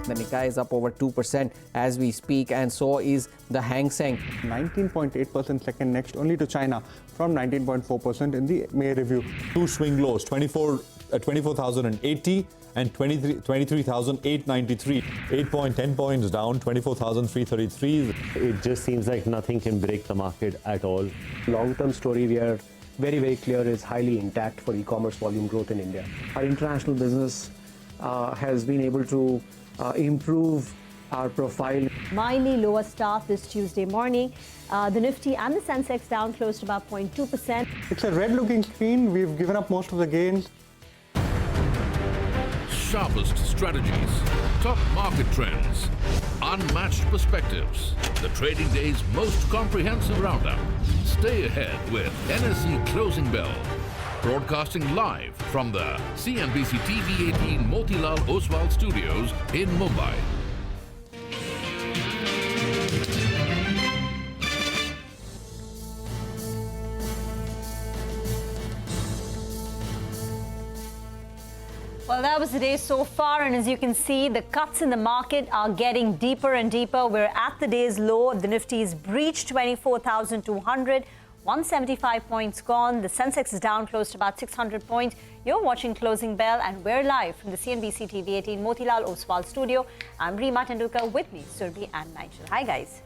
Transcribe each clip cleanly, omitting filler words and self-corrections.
The Nikkei is up over 2% as we speak, and so is the Hang Seng. 19.8% second, next only to China from 19.4% in the May review. Two swing lows, 24,080 and 23,893. 8.10 points down, 24,333. It just seems like nothing can break the market at all. Long-term story we are very, very clear is highly intact for e-commerce volume growth in India. Our international business has been able to improve our profile. Mildly lower start this Tuesday morning. The Nifty and the Sensex down close to about 0.2%. It's a red-looking screen. We've given up most of the gains. Sharpest strategies, top market trends, unmatched perspectives. The trading day's most comprehensive roundup. Stay ahead with NSE Closing Bell. Broadcasting live from the CNBC-TV18 Motilal Oswal Studios in Mumbai. Well, that was the day so far, and as you can see, the cuts in the market are getting deeper and deeper. We're at the day's low. The Nifty's breached 24,200, 175 points gone. The Sensex is down close to about 600 points. You're watching Closing Bell, and we're live from the CNBC-TV18 Motilal Oswal studio. I'm Reema Tendulkar, with me, Surbhi and Nigel. Hi, guys.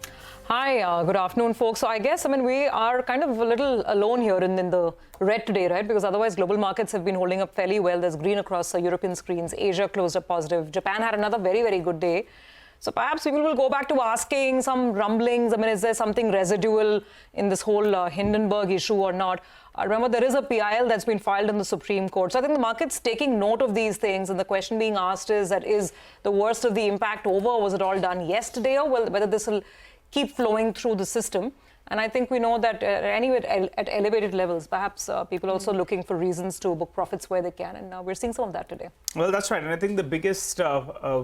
Hi, good afternoon, folks. So I guess, we are kind of a little alone here in the red today, right? Because otherwise global markets have been holding up fairly well. There's green across European screens. Asia closed up positive. Japan had another very, very good day. So perhaps people will go back to asking some rumblings. Is there something residual in this whole Hindenburg issue or not? Remember, there is a PIL that's been filed in the Supreme Court. So I think the market's taking note of these things. And the question being asked is the worst of the impact over? Was it all done yesterday? Or whether this will keep flowing through the system? And I think we know that anyway at elevated levels, perhaps people also looking for reasons to book profits where they can. And we're seeing some of that today. Well, that's right. And I think the biggest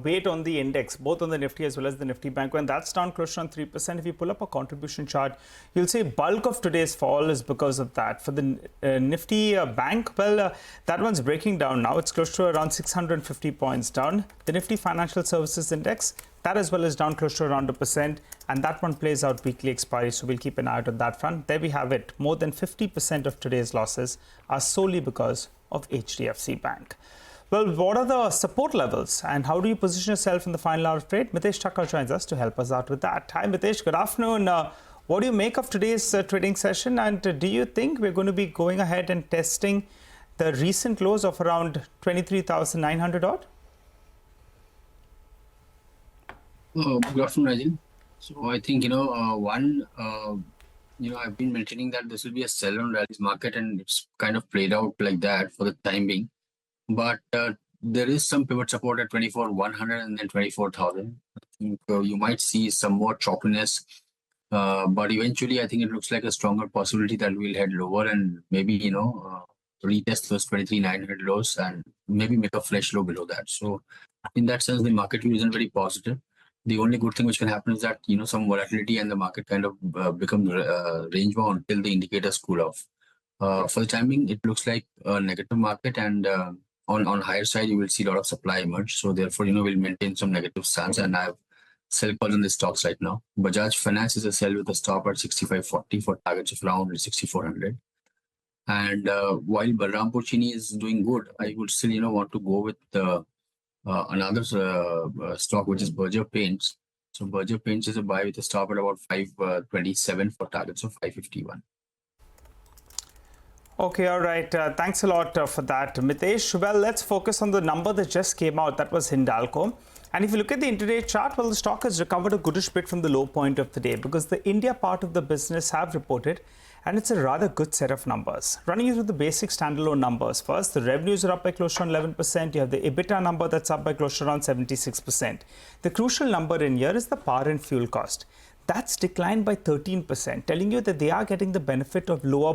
weight on the index, both on the Nifty as well as the Nifty Bank, when that's down close to around 3%, if you pull up a contribution chart, you'll see bulk of today's fall is because of that. For the Nifty Bank, well, that one's breaking down now. It's close to around 650 points down. The Nifty Financial Services Index, that as well is down close to around 1%, and that one plays out weekly expiry, so we'll keep an eye out on that front. There we have it. More than 50% of today's losses are solely because of HDFC Bank. Well, what are the support levels and how do you position yourself in the final hour of trade? Mitesh Thakkar joins us to help us out with that. Hi Mitesh, good afternoon. What do you make of today's trading session, and do you think we're going to be going ahead and testing the recent lows of around 23,900 odd? Good afternoon, Nigel. So I think, I've been maintaining that this will be a sell on rallies market, and it's kind of played out like that for the time being. But there is some pivot support at 24,100 and then 24,000. I think you might see some more choppiness, but eventually I think it looks like a stronger possibility that we'll head lower and maybe, retest those 23,900 lows and maybe make a fresh low below that. So in that sense, the market view isn't very positive. The only good thing which can happen is that, some volatility and the market kind of becomes range bound until the indicators cool off. For the time being, it looks like a negative market, and on higher side, you will see a lot of supply emerge. So therefore, we'll maintain some negative stance, and I have sell calls on the stocks right now. Bajaj Finance is a sell with a stop at 65.40 for targets of around 6,400. And while Balrampur Chini is doing good, I would still, want to go with another stock, which is Berger Paints. So Berger Paints is a buy with a stop at about 527 for targets of 551. Okay, all right. Thanks a lot for that, Mitesh. Well, let's focus on the number that just came out. That was Hindalco. And if you look at the intraday chart, well, the stock has recovered a goodish bit from the low point of the day because the India part of the business have reported, and it's a rather good set of numbers. Running you through the basic standalone numbers first, the revenues are up by close to 11%. You have the EBITDA number that's up by close to around 76%. The crucial number in here is the power and fuel cost. That's declined by 13%, telling you that they are getting the benefit of lower,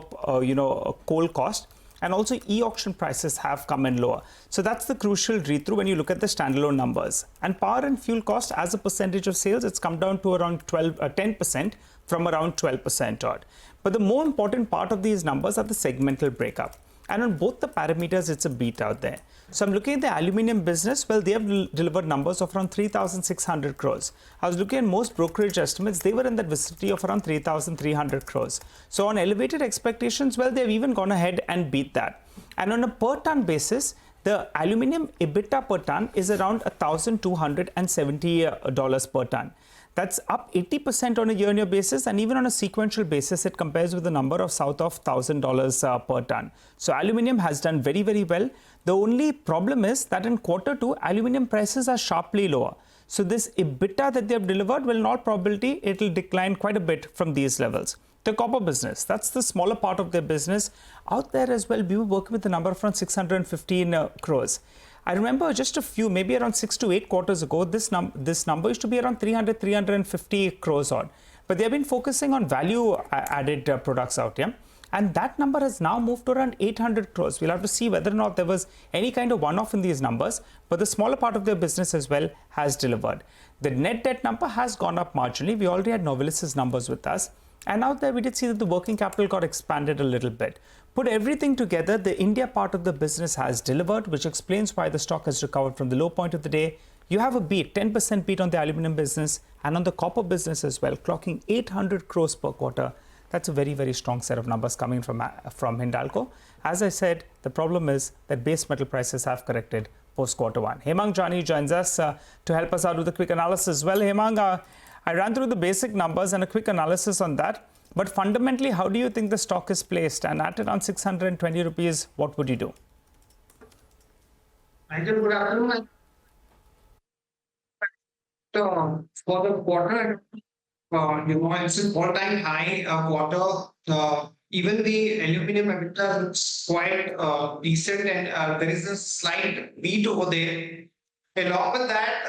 coal cost, and also e-auction prices have come in lower. So that's the crucial read-through when you look at the standalone numbers. And power and fuel cost as a percentage of sales, it's come down to around 10% from around 12% odd. But the more important part of these numbers are the segmental breakup. And on both the parameters, it's a beat out there. So I'm looking at the aluminium business. Well, they have delivered numbers of around 3,600 crores. I was looking at most brokerage estimates. They were in that vicinity of around 3,300 crores. So on elevated expectations, well, they've even gone ahead and beat that. And on a per ton basis, the aluminium EBITDA per ton is around $1,270 per ton. That's up 80% on a year-on-year basis, and even on a sequential basis, it compares with a number of south of $1,000 per ton. So aluminium has done very, very well. The only problem is that in Q2, aluminium prices are sharply lower. So this EBITDA that they have delivered, well, in all probability, it will decline quite a bit from these levels. The copper business, that's the smaller part of their business. Out there as well, we were working with a number of around 615 crores. I remember just a few, maybe around 6 to 8 quarters ago, this number used to be around 350 crores odd. But they've been focusing on value-added products out here. And that number has now moved to around 800 crores. We'll have to see whether or not there was any kind of one-off in these numbers. But the smaller part of their business as well has delivered. The net debt number has gone up marginally. We already had Novelis's numbers with us. And out there, we did see that the working capital got expanded a little bit. Put everything together, the India part of the business has delivered, which explains why the stock has recovered from the low point of the day. You have a beat, 10% beat on the aluminum business and on the copper business as well, clocking 800 crores per quarter. That's a very, very strong set of numbers coming from Hindalco. As I said, the problem is that base metal prices have corrected post Q1. Hemang Jani joins us to help us out with a quick analysis. Well, Hemang, I ran through the basic numbers and a quick analysis on that. But fundamentally, how do you think the stock is placed? And at around 620 rupees, what would you do? Michael, good afternoon. For the quarter, it's an all-time high quarter. Even the aluminum EBITDA looks quite decent, and there is a slight beat over there. Along with that,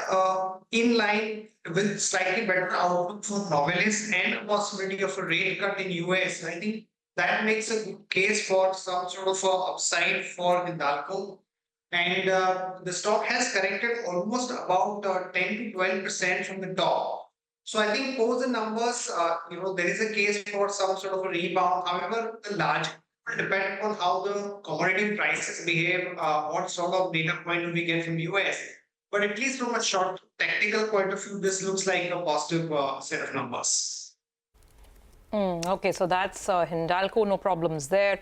in line with slightly better outlook for Novelis and a possibility of a rate cut in US, I think that makes a good case for some sort of upside for Hindalco. And the stock has corrected almost about 10 to 12% from the top. So I think post the numbers, there is a case for some sort of a rebound. However, the large will depend on how the commodity prices behave, what sort of data point do we get from US. But at least from a short technical point of view, this looks like a positive set of numbers. Okay, so that's Hindalco, no problems there.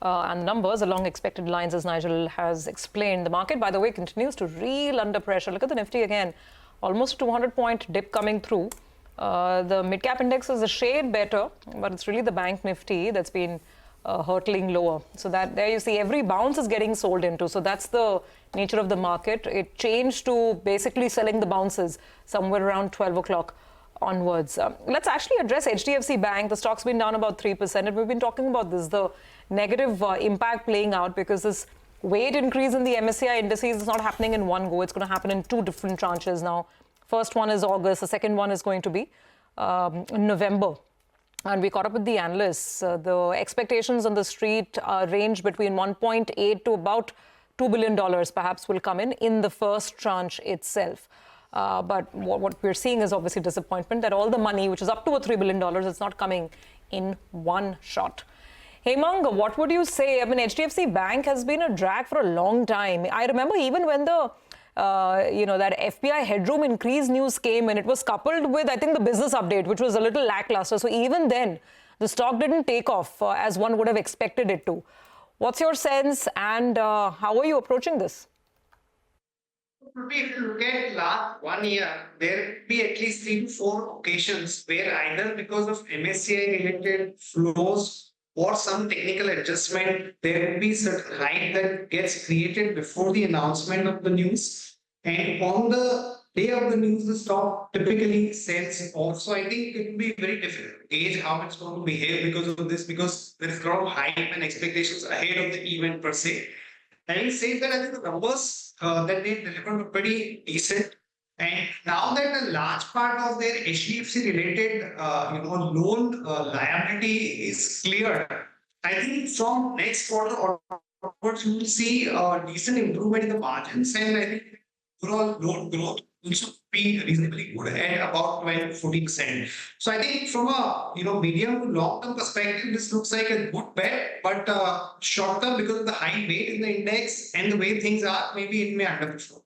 And numbers along expected lines, as Nigel has explained. The market, by the way, continues to reel under pressure. Look at the Nifty again, almost a 200-point dip coming through. The Midcap index is a shade better, but it's really the Bank Nifty that's been hurtling lower. So that there you see every bounce is getting sold into. So that's the nature of the market. It changed to basically selling the bounces somewhere around 12 o'clock onwards. Let's actually address HDFC Bank. The stock's been down about 3%, and we've been talking about this, the negative impact playing out, because this weight increase in the MSCI indices is not happening in one go. It's going to happen in two different tranches now. First one is August. The second one is going to be November. And we caught up with the analysts. The expectations on the street range between 1.8 to about $2 billion perhaps will come in the first tranche itself. But what we're seeing is obviously disappointment that all the money, which is up to $3 billion, is not coming in one shot. Hemang, what would you say? I mean, HDFC Bank has been a drag for a long time. I remember even when the that FPI headroom increase news came in, it was coupled with, I think, the business update, which was a little lackluster. So even then, the stock didn't take off as one would have expected it to. What's your sense, and how are you approaching this? If you look at last 1 year, there will be at least 3 to 4 occasions where either because of MSCI related flows or some technical adjustment, there will be certain hype that gets created before the announcement of the news. And on the day of the news, the stock typically sells off. So I think it will be very difficult to gauge how it's going to behave because of this, because there is a lot of hype and expectations ahead of the event per se. Having said that, I think the numbers that they delivered were pretty decent. And now that a large part of their HDFC related loan liability is cleared, I think from next quarter onwards you will see a decent improvement in the margins, and I think overall loan growth also be reasonably good at about 12-14%. So I think from a medium to long term perspective, this looks like a good bet, but short term, because of the high weight in the index and the way things are, maybe it may underperform.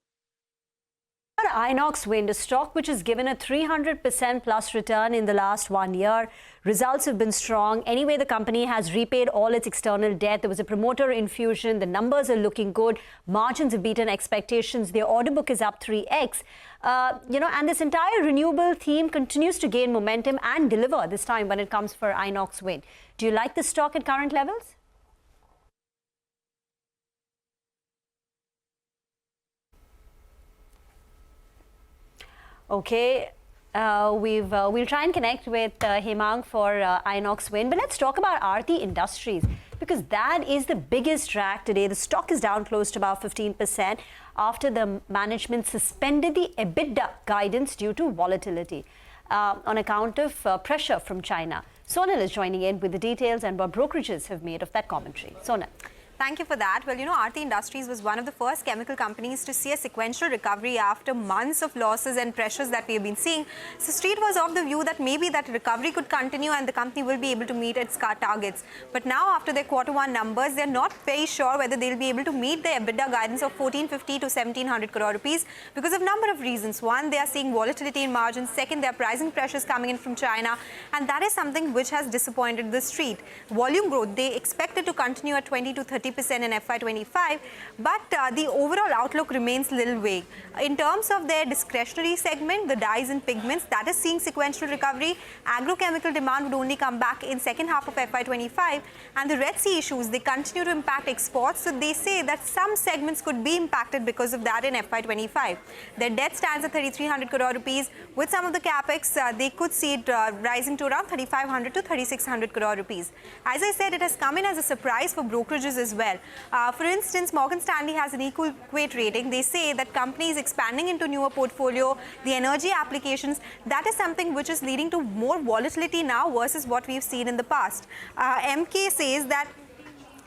Inox Wind, a stock which has given a 300% plus return in the last 1 year. Results have been strong. Anyway, the company has repaid all its external debt. There was a promoter infusion. The numbers are looking good. Margins have beaten expectations. Their order book is up 3x. And this entire renewable theme continues to gain momentum and deliver this time when it comes for Inox Wind. Do you like the stock at current levels? Okay, we'll try and connect with Hemang for Inox Wind, but let's talk about Aarti Industries, because that is the biggest drag today. The stock is down close to about 15% after the management suspended the EBITDA guidance due to volatility on account of pressure from China. Sonal is joining in with the details and what brokerages have made of that commentary. Sonal. Thank you for that. Well, Aarti Industries was one of the first chemical companies to see a sequential recovery after months of losses and pressures that we have been seeing. So Street was of the view that maybe that recovery could continue and the company will be able to meet its targets. But now after their Q1 numbers, they're not very sure whether they'll be able to meet their EBITDA guidance of 1450 to 1700 crore rupees because of a number of reasons. One, they are seeing volatility in margins. Second, there are pricing pressures coming in from China. And that is something which has disappointed the Street. Volume growth, they expected to continue at 20 to 30% in FY25, but the overall outlook remains a little vague. In terms of their discretionary segment, the dyes and pigments, that is seeing sequential recovery. Agrochemical demand would only come back in second half of FY25, and the Red Sea issues, they continue to impact exports, so they say that some segments could be impacted because of that in FY25. Their debt stands at 3,300 crore rupees. With some of the capex, they could see it rising to around 3,500 to 3,600 crore rupees. As I said, it has come in as a surprise for brokerages as well. For instance, Morgan Stanley has an equal weight rating. They say that companies expanding into newer portfolio, the energy applications, that is something which is leading to more volatility now versus what we've seen in the past. MK says that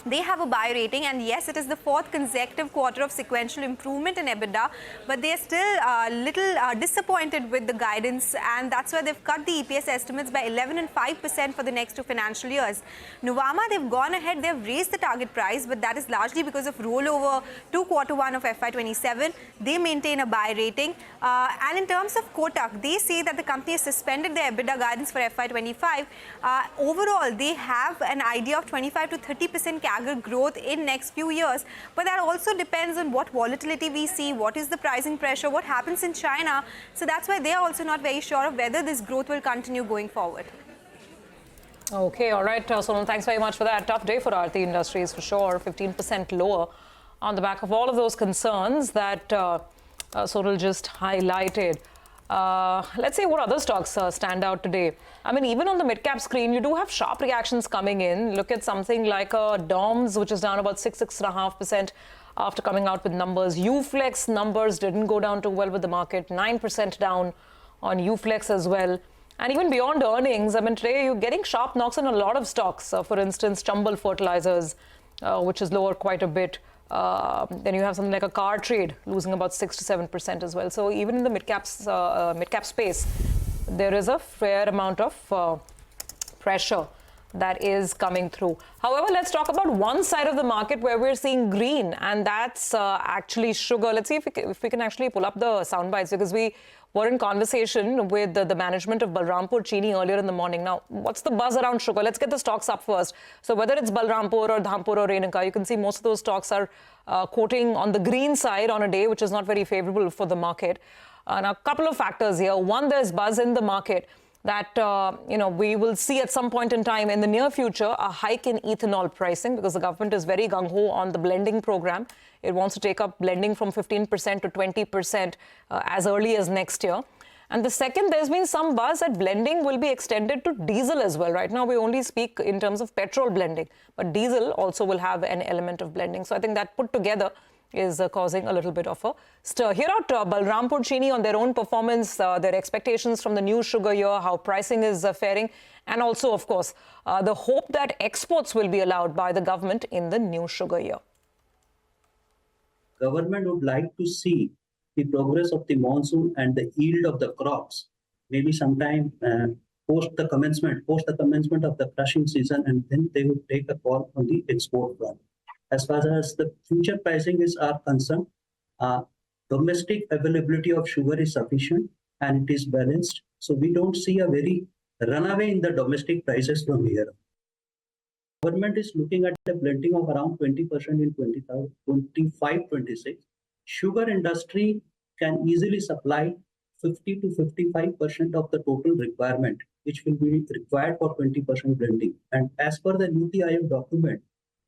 they have a buy rating, and yes, it is the fourth consecutive quarter of sequential improvement in EBITDA, but they are still a little disappointed with the guidance, and that's why they've cut the EPS estimates by 11 and 5% for the next 2 financial years. Nuvama, they've gone ahead, they've raised the target price, but that is largely because of rollover to Q1 of FY27. They maintain a buy rating. And in terms of Kotak, they say that the company has suspended their EBITDA guidance for FY25. Overall, they have an idea of 25 to 30% growth in next few years, but that also depends on what volatility we see, what is the pricing pressure, what happens in China. So that's why they are also not very sure of whether this growth will continue going forward. Okay, all right, Sonal, thanks very much for that. Tough day for Aarti Industries for sure, 15% lower on the back of all of those concerns that Sonal just highlighted. Let's see what other stocks stand out today. I mean, even on the mid-cap screen, you do have sharp reactions coming in. Look at something like DOMS, which is down about 6.5% after coming out with numbers. Uflex numbers didn't go down too well with the market, 9% down on Uflex as well. And even beyond earnings, I mean, today you're getting sharp knocks on a lot of stocks. For instance, Chambal Fertilizers, which is lower quite a bit. Then you have something like a car trade losing about 6 to 7% as well. So even in the mid-cap space, there is a fair amount of pressure that is coming through. However, let's talk about one side of the market where we're seeing green, and that's actually sugar. Let's see if we can actually pull up the sound bites, because we were in conversation with the management of Balrampur Chini earlier in the morning. Now, what's the buzz around sugar? Let's get the stocks up first. So whether it's Balrampur or Dhampur or Renuka, you can see most of those stocks are quoting on the green side on a day which is not very favorable for the market. Now, a couple of factors here. One, there's buzz in the market that we will see at some point in time in the near future a hike in ethanol pricing, because the government is very gung-ho on the blending program. It wants to take up blending from 15% to 20% as early as next year. And the second, there's been some buzz that blending will be extended to diesel as well. Right now, we only speak in terms of petrol blending, but diesel also will have an element of blending. So I think that put together is causing a little bit of a stir. Here out Balrampur Chini on their own performance, their expectations from the new sugar year, how pricing is faring, and also, of course, the hope that exports will be allowed by the government in the new sugar year. Government would like to see the progress of the monsoon and the yield of the crops, maybe sometime post the commencement of the crushing season, and then they would take a call on the export front. As far as the future pricing are concerned, domestic availability of sugar is sufficient and it is balanced. So we don't see a very runaway in the domestic prices from here. Government is looking at a blending of around 20% in 25-26. Sugar industry can easily supply 50 to 55% of the total requirement, which will be required for 20% blending. And as per the Niti Aayog document,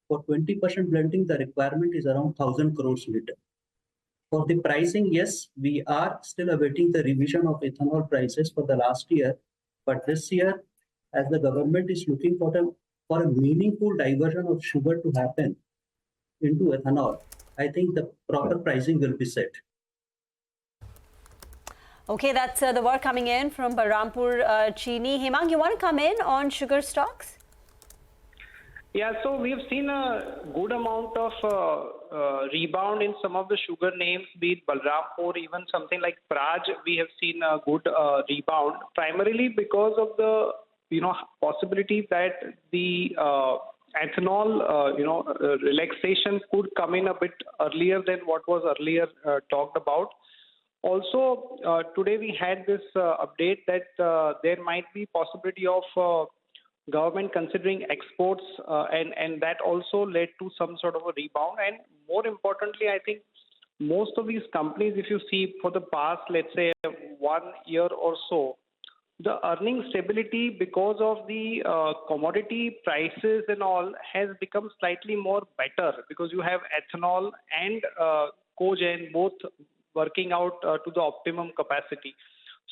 for 20% blending, the requirement is around 1,000 crores liter. For the pricing, yes, we are still awaiting the revision of ethanol prices for the last year. But this year, as the government is looking for a meaningful diversion of sugar to happen into ethanol, I think the proper pricing will be set. Okay, that's the word coming in from Balrampur Chini. Hemang, you want to come in on sugar stocks? Yeah, so we have seen a good amount of rebound in some of the sugar names, be it Balrampur, even something like Praj. We have seen a good rebound, primarily because of the possibility that the ethanol relaxation could come in a bit earlier than what was earlier talked about. Also, today we had this update that there might be possibility of government considering exports, and that also led to some sort of a rebound. And more importantly, I think most of these companies, if you see for the past, let's say 1 year or so, the earning stability because of the commodity prices and all has become slightly more better, because you have ethanol and cogen both working out to the optimum capacity.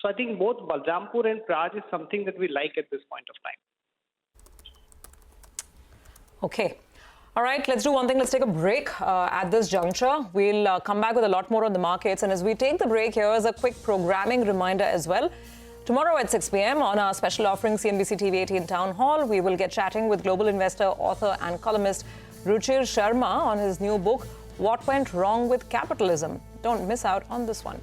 So I think both Balrampur and Praj is something that we like at this point of time. Okay. All right, let's do one thing. Let's take a break at this juncture. We'll come back with a lot more on the markets. And as we take the break, here is a quick programming reminder as well. Tomorrow at 6 p.m. on our special offering CNBC-TV18 Town Hall, we will get chatting with global investor, author and columnist Ruchir Sharma on his new book, What Went Wrong with Capitalism. Don't miss out on this one.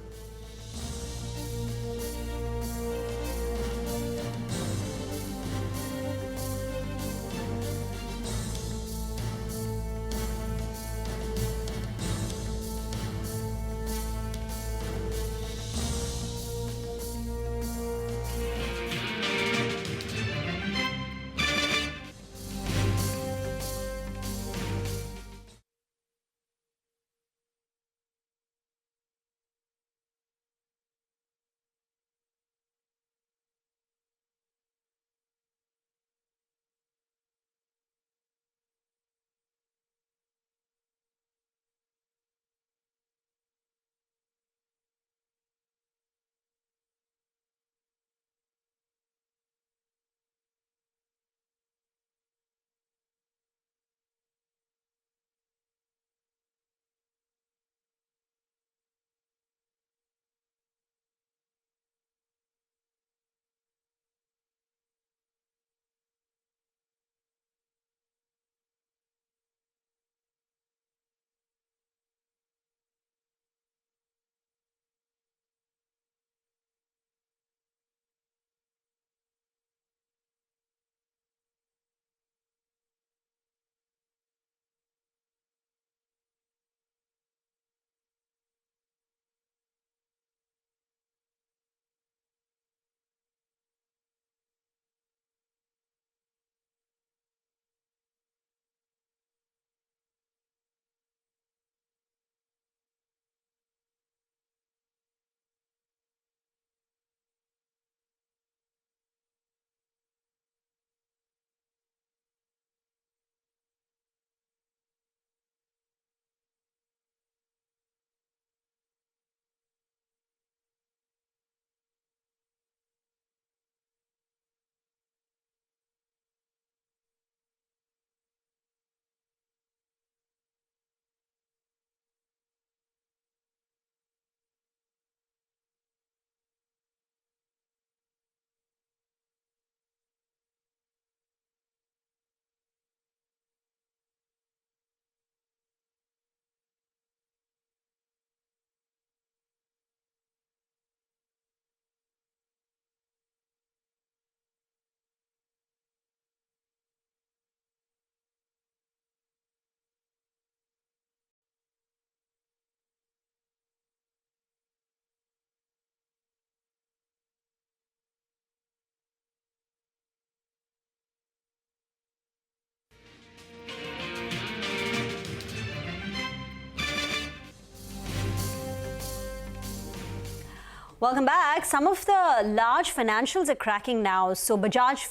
Welcome back. Some of the large financials are cracking now. So Bajaj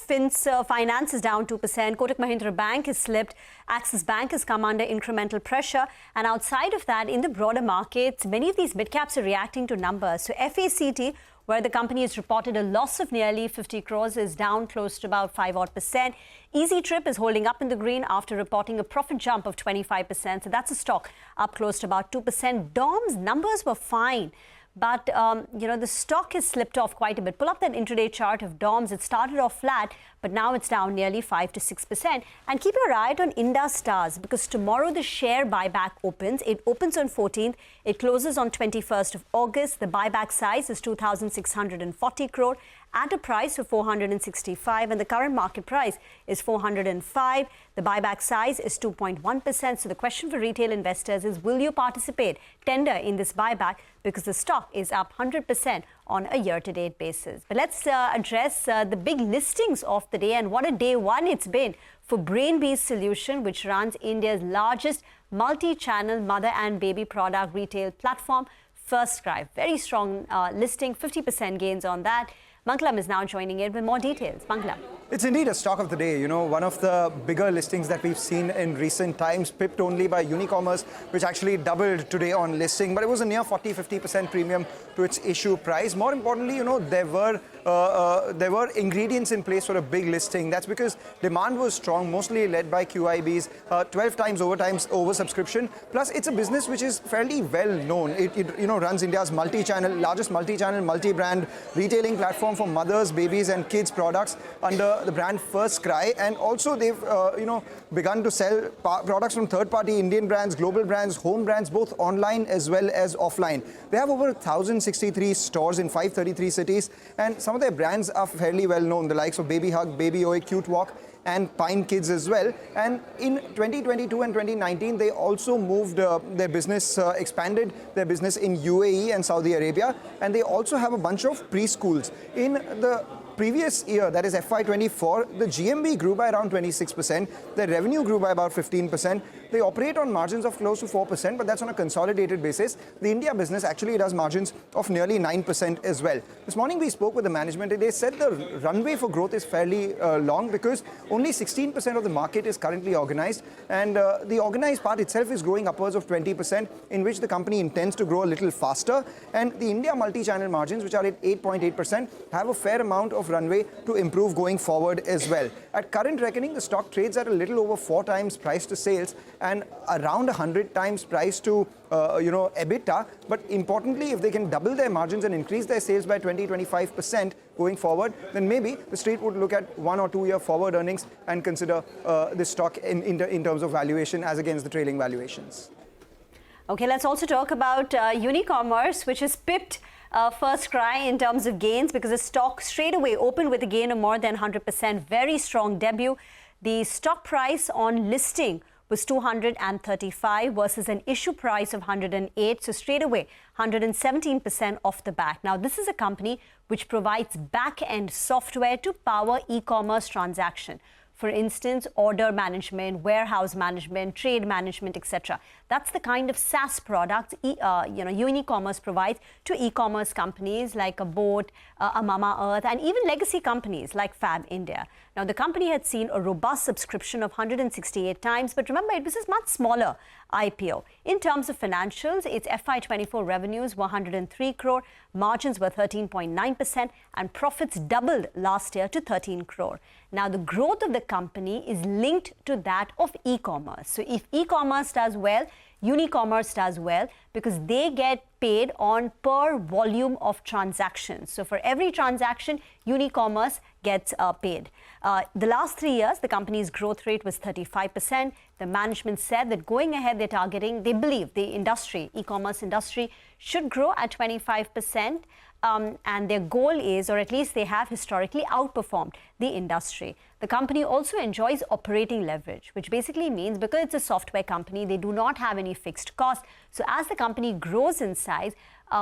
Finance is down 2%. Kotak Mahindra Bank has slipped. Axis Bank has come under incremental pressure. And outside of that, in the broader markets, many of these mid-caps are reacting to numbers. So FACT, where the company has reported a loss of nearly 50 crores, is down close to about 5% Easy Trip is holding up in the green after reporting a profit jump of 25%. So that's a stock up close to about 2%. DOM's numbers were fine. But, the stock has slipped off quite a bit. Pull up that intraday chart of DOMS. It started off flat, but now it's down nearly 5 to 6%. And keep your eye on Indus Stars, because tomorrow the share buyback opens. It opens on 14th. It closes on 21st of August. The buyback size is 2,640 crore at a price of 465, and the current market price is 405. The buyback size is 2.1%. So the question for retail investors is, will you participate, tender in this buyback? Because the stock is up 100% on a year-to-date basis. But let's address the big listings of the day, and what a day one it's been for Brainbees Solution, which runs India's largest multi-channel mother and baby product retail platform, FirstCry. Very strong listing, 50% gains on that. Mangalam is now joining in with more details. Mangalam. It's indeed a stock of the day. One of the bigger listings that we've seen in recent times, pipped only by Unicommerce, which actually doubled today on listing, but it was a near 40-50% premium to its issue price. More importantly, there were ingredients in place for a big listing. That's because demand was strong, mostly led by QIBs, 12 times oversubscription. Plus, it's a business which is fairly well known. It runs India's largest multi-channel, multi-brand retailing platform for mothers, babies, and kids products under the brand FirstCry. And also they've begun to sell products from third-party Indian brands, global brands, home brands, both online as well as offline. They have over 1,063 stores in 533 cities, and some of their brands are fairly well known, the likes of Baby Hug, Baby Oi, Cute Walk, and Pine Kids as well. And in 2022 and 2019, they also moved their business, expanded their business in UAE and Saudi Arabia, and they also have a bunch of preschools. In the previous year, that is FY24, the GMV grew by around 26%. Their revenue grew by about 15%. They operate on margins of close to 4%, but that's on a consolidated basis. The India business actually does margins of nearly 9% as well. This morning we spoke with the management, and they said the runway for growth is fairly long, because only 16% of the market is currently organized, and the organized part itself is growing upwards of 20%, in which the company intends to grow a little faster. And the India multi-channel margins, which are at 8.8%, have a fair amount of runway to improve going forward as well. At current reckoning, the stock trades at a little over 4 times price to sales and around 100 times price to EBITDA. But importantly, if they can double their margins and increase their sales by 20-25% going forward, then maybe the street would look at 1 or 2 year forward earnings and consider this stock in terms of valuation as against the trailing valuations. Okay, let's also talk about Unicommerce, which has pipped FirstCry in terms of gains, because the stock straight away opened with a gain of more than 100%. Very strong debut. The stock price on listing was 235 versus an issue price of 108. So straight away, 117% off the bat. Now, this is a company which provides back-end software to power e-commerce transaction. For instance, order management, warehouse management, trade management, etc. That's the kind of SaaS products Unicommerce provides to e-commerce companies like a Boat, a Mama Earth, and even legacy companies like Fab India. Now, the company had seen a robust subscription of 168 times, but remember, it was a much smaller IPO. In terms of financials, its FY24 revenues were 103 crore, margins were 13.9%, and profits doubled last year to 13 crore. Now, the growth of the company is linked to that of e-commerce. So if e-commerce does well, Unicommerce does well, because they get paid on per volume of transactions. So for every transaction, Unicommerce gets paid. The last 3 years, the company's growth rate was 35%. The management said that going ahead, they believe the industry, e-commerce industry, should grow at 25%. And their goal is, or at least they have historically outperformed the industry. The company also enjoys operating leverage, which basically means because it's a software company, they do not have any fixed costs. So as the company grows in size,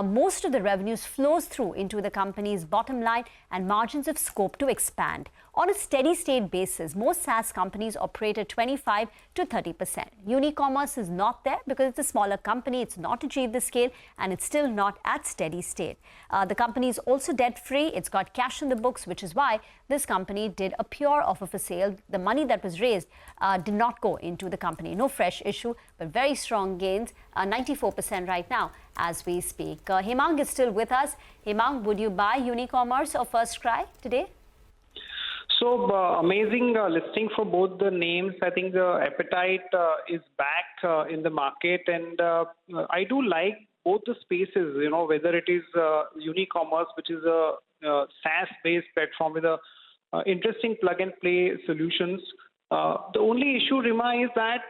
most of the revenues flows through into the company's bottom line and margins have scope to expand. On a steady state basis, most SaaS companies operate at 25 to 30%. Unicommerce is not there because it's a smaller company, it's not achieved the scale, and it's still not at steady state. The company is also debt-free, it's got cash in the books, which is why this company did a pure offer for sale. The money that was raised did not go into the company. No fresh issue, but very strong gains, 94% right now as we speak. Hemang is still with us. Hemang, would you buy Unicommerce or First Cry today? So amazing listing for both the names. I think the appetite is back in the market, and I do like both the spaces, you know, whether it is Unicommerce, which is a SaaS-based platform with a interesting plug-and-play solutions. The only issue remains that,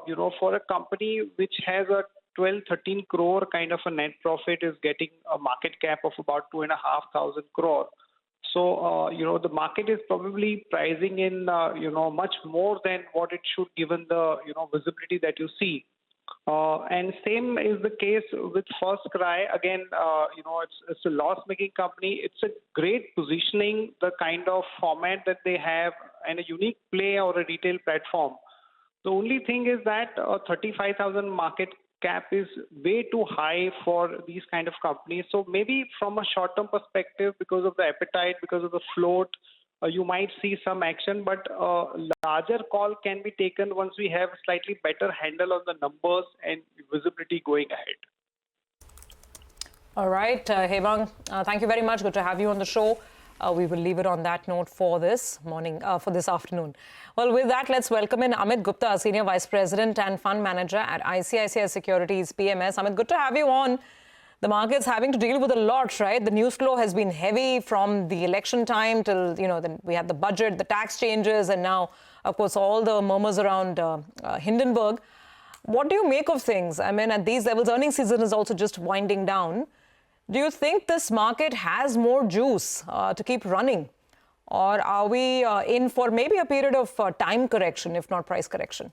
you know, for a company which has a 12-13 crore kind of a net profit is getting a market cap of about 2,500 crore. So, you know, the market is probably pricing in, you know, much more than what it should given the, you know, visibility that you see. And same is the case with First Cry. Again, you know, it's a loss-making company. It's a great positioning, the kind of format that they have, and a unique play or a retail platform. The only thing is that 35,000 market cap is way too high for these kind of companies. So maybe from a short-term perspective, because of the appetite, because of the float, you might see some action, but larger call can be taken once we have a slightly better handle on the numbers and visibility going ahead. All right, Hemang, thank you very much. Good to have you on the show. We will leave it on that note for this morning, for this afternoon. Well, with that, let's welcome in Amit Gupta, Senior Vice President and Fund Manager at ICICI Securities PMS. Amit, good to have you on. The market's having to deal with a lot, right? The news flow has been heavy from the election time till, you know, then we had the budget, the tax changes, and now, of course, all the murmurs around Hindenburg. What do you make of things? I mean, at these levels, earnings season is also just winding down. Do you think this market has more juice to keep running? Or are we in for maybe a period of time correction, if not price correction?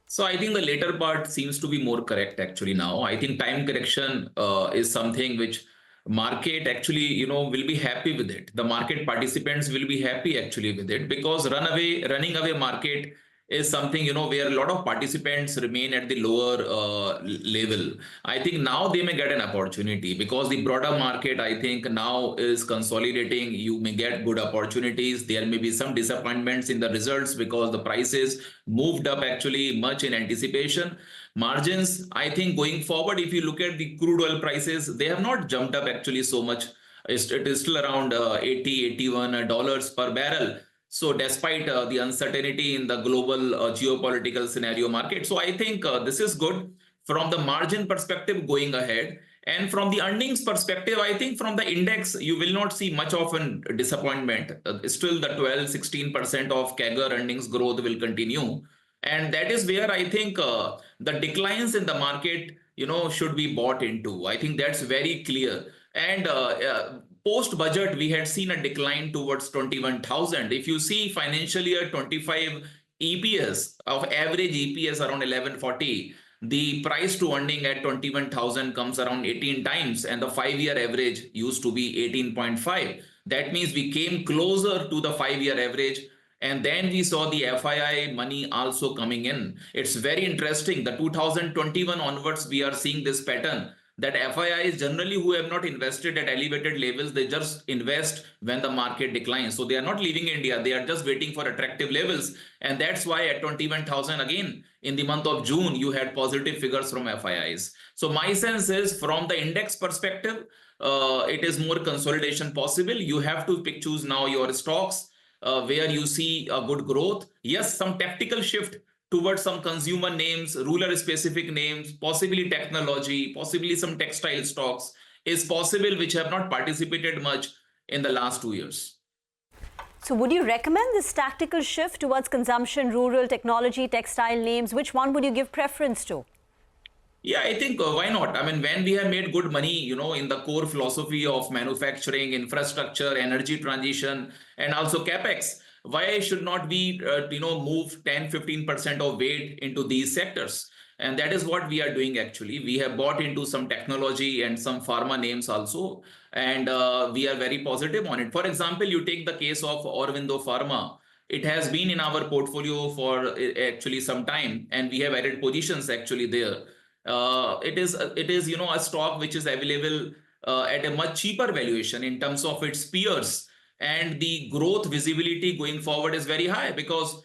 So I think the later part seems to be more correct actually now. I think time correction is something which market actually, you know, will be happy with it. The market participants will be happy actually with it, because running away market is something, you know, where a lot of participants remain at the lower level. I think now they may get an opportunity because the broader market, I think now is consolidating. You may get good opportunities. There may be some disappointments in the results because the prices moved up actually much in anticipation. Margins, I think going forward, if you look at the crude oil prices, they have not jumped up actually so much. It is still around $80, $81 per barrel. So despite the uncertainty in the global geopolitical scenario market. So I think this is good from the margin perspective going ahead. And from the earnings perspective, I think from the index, you will not see much of a disappointment. Still the 12-16% of CAGR earnings growth will continue. And that is where I think the declines in the market, you know, should be bought into. I think that's very clear. And post-budget, we had seen a decline towards 21,000. If you see financial year 25 EPS, of average EPS around 1140, the price to earning at 21,000 comes around 18 times, and the 5-year average used to be 18.5. That means we came closer to the 5-year average. And then we saw the FII money also coming in. It's very interesting. The 2021 onwards, we are seeing this pattern that FIIs generally who have not invested at elevated levels, they just invest when the market declines. So they are not leaving India. They are just waiting for attractive levels. And that's why at 21,000 again, in the month of June, you had positive figures from FIIs. So my sense is from the index perspective, it is more consolidation possible. You have to choose now your stocks where you see a good growth. Yes, some tactical shift towards some consumer names, ruler-specific names, possibly technology, possibly some textile stocks is possible, which have not participated much in the last 2 years. So would you recommend this tactical shift towards consumption, rural, technology, textile names? Which one would you give preference to? Yeah, I think why not? I mean, when we have made good money, you know, in the core philosophy of manufacturing, infrastructure, energy transition, and also CapEx, why should not we, you know, move 10-15% of weight into these sectors? And that is what we are doing actually. We have bought into some technology and some pharma names also. And we are very positive on it. For example, you take the case of Aurobindo Pharma. It has been in our portfolio for actually some time, and we have added positions actually there. It is a stock which is available at a much cheaper valuation in terms of its peers, and the growth visibility going forward is very high because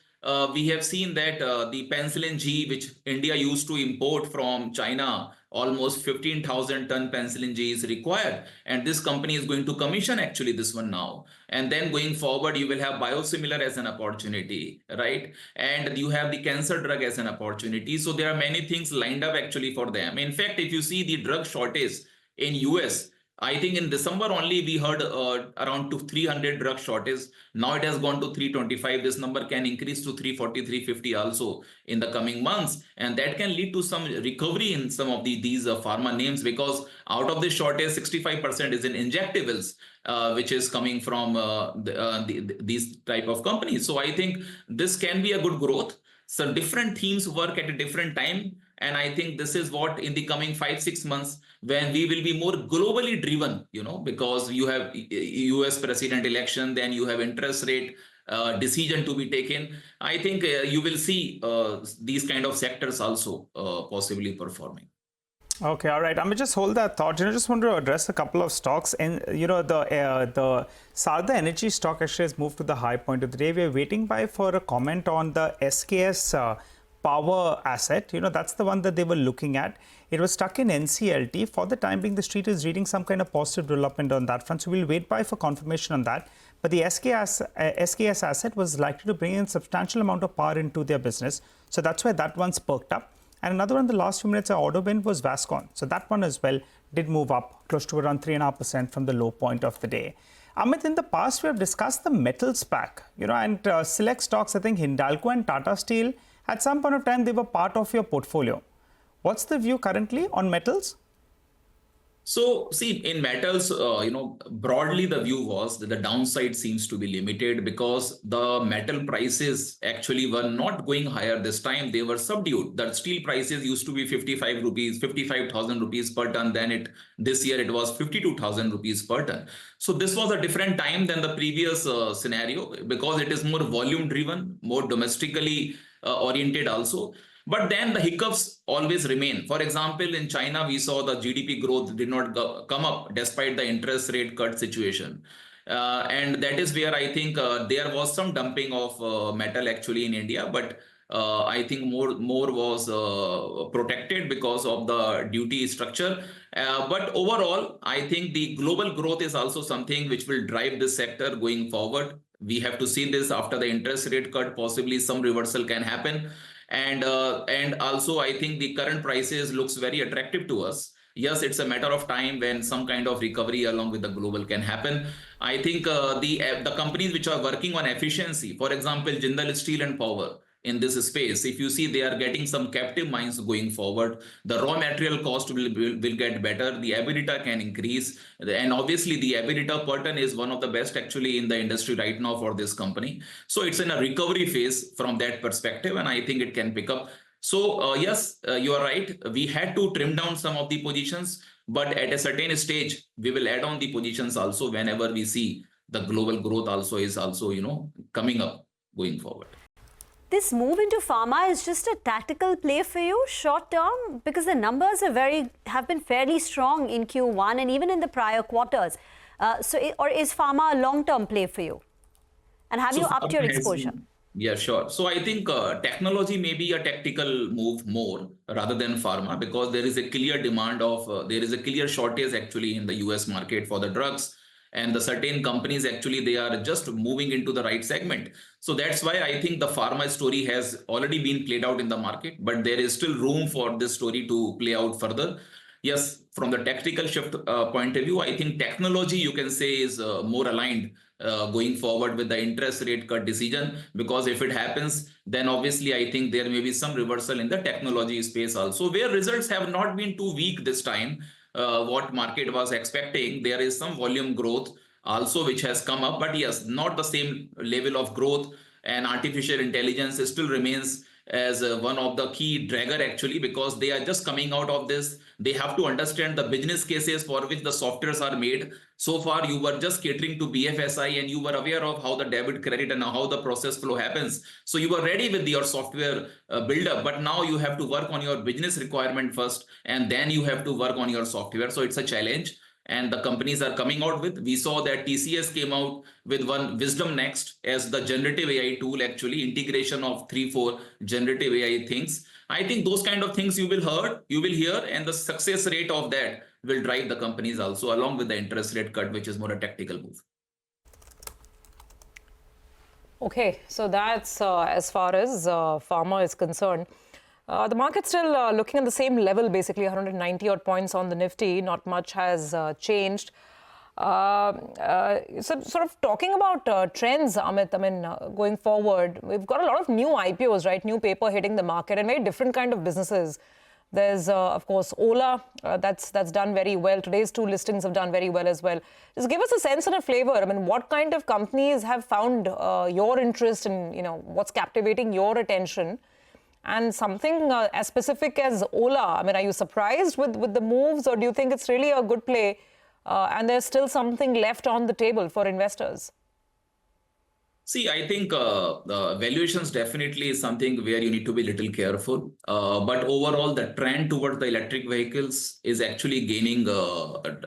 we have seen that the penicillin G, which India used to import from China, almost 15,000 ton penicillin G is required. And this company is going to commission actually this one now. And then going forward, you will have biosimilar as an opportunity, right? And you have the cancer drug as an opportunity. So there are many things lined up actually for them. In fact, if you see the drug shortage in US, I think in December only we heard around 300 drug shortage. Now it has gone to 325. This number can increase to 340, 350 also in the coming months. And that can lead to some recovery in some of these pharma names, because out of this shortage, 65% is in injectables, which is coming from these type of companies. So I think this can be a good growth. So different themes work at a different time. And I think this is what in the coming 5-6 months, when we will be more globally driven, because you have US president election, then you have interest rate decision to be taken. I think you will see these kind of sectors also possibly performing. Okay, all right. I'm just hold that thought. Just want to address a couple of stocks, and the Sarda Energy stock actually has moved to the high point of the day. We're waiting for a comment on the SKS power asset. That's the one that they were looking at. It was stuck in NCLT. For the time being, the street is reading some kind of positive development on that front. So we'll wait for confirmation on that. But the SKS asset was likely to bring in substantial amount of power into their business. So that's why that one's perked up. And another one in the last few minutes, order win was Vascon. So that one as well did move up close to around 3.5% from the low point of the day. Amit, in the past, we have discussed the metals pack, and select stocks. I think Hindalco and Tata Steel, at some point of time, they were part of your portfolio. What's the view currently on metals? So see, in metals, broadly the view was that the downside seems to be limited because the metal prices actually were not going higher this time. They were subdued. The steel prices used to be 55,000 rupees per ton. Then this year it was 52,000 rupees per ton. So this was a different time than the previous scenario, because it is more volume driven, more domestically oriented also. But then the hiccups always remain. For example, in China, we saw the GDP growth did not come up despite the interest rate cut situation. And that is where I think there was some dumping of metal actually in India. But I think more was protected because of the duty structure. But overall, I think the global growth is also something which will drive this sector going forward. We have to see this after the interest rate cut. Possibly some reversal can happen. And also, I think the current prices looks very attractive to us. Yes, it's a matter of time when some kind of recovery along with the global can happen. I think the companies which are working on efficiency, for example, Jindal Steel and Power, in this space, if you see, they are getting some captive mines going forward. The raw material cost will get better. The EBITDA can increase. And obviously, the EBITDA per ton is one of the best actually in the industry right now for this company. So it's in a recovery phase from that perspective, and I think it can pick up. So yes, you are right. We had to trim down some of the positions, but at a certain stage, we will add on the positions also whenever we see the global growth also is also, coming up going forward. This move into pharma is just a tactical play for you short term, because the numbers have been fairly strong in Q1 and even in the prior quarters. Or is pharma a long-term play for you? And have you upped your exposure? Yeah, sure. So I think technology may be a tactical move more rather than pharma, because there is a clear demand of, there is a clear shortage actually in the US market for the drugs. And the certain companies actually, they are just moving into the right segment. So that's why I think the pharma story has already been played out in the market, but there is still room for this story to play out further. Yes, from the tactical shift point of view, I think technology, you can say, is more aligned going forward with the interest rate cut decision, because if it happens, then obviously I think there may be some reversal in the technology space also, where results have not been too weak this time. What market was expecting, there is some volume growth also which has come up, but yes, not the same level of growth, and artificial intelligence still remains as one of the key dragger actually, because they are just coming out of this. They have to understand the business cases for which the softwares are made. So far, you were just catering to BFSI and you were aware of how the debit, credit and how the process flow happens. So you were ready with your software buildup, but now you have to work on your business requirement first, and then you have to work on your software. So it's a challenge. And the companies are coming out with. We saw that TCS came out with one Wisdom Next as the generative AI tool, actually integration of 3-4 generative AI things. I think those kind of things you will hear, and the success rate of that will drive the companies also, along with the interest rate cut, which is more a tactical move. Okay, so that's as far as pharma is concerned. The market's still looking at the same level, basically 190 odd points on the Nifty. Not much has changed. So sort of talking about trends, Amit, I mean, going forward, we've got a lot of new IPOs, right? New paper hitting the market and very different kind of businesses. There's, of course, Ola, that's done very well. Today's two listings have done very well as well. Just give us a sense and a flavor. I mean, what kind of companies have found your interest in, what's captivating your attention? And something as specific as Ola, I mean, are you surprised with the moves, or do you think it's really a good play and there's still something left on the table for investors? See, I think valuations definitely is something where you need to be a little careful. But overall, the trend towards the electric vehicles is actually gaining,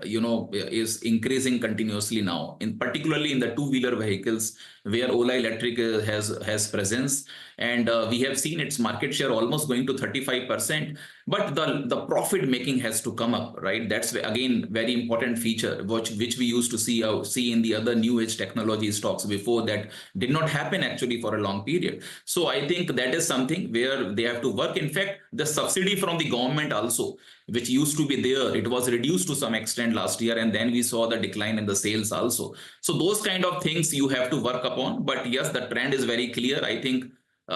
is increasing continuously now, particularly in the two-wheeler vehicles, where Ola Electric has presence. And we have seen its market share almost going to 35%. But the profit making has to come up, right? That's, again, very important feature, which we used to see in the other new age technology stocks before. That did not happen actually for a long period. So I think that is something where they have to work. In fact, the subsidy from the government also, which used to be there, it was reduced to some extent last year, and then we saw the decline in the sales also. So those kind of things you have to work upon. But yes, the trend is very clear. I think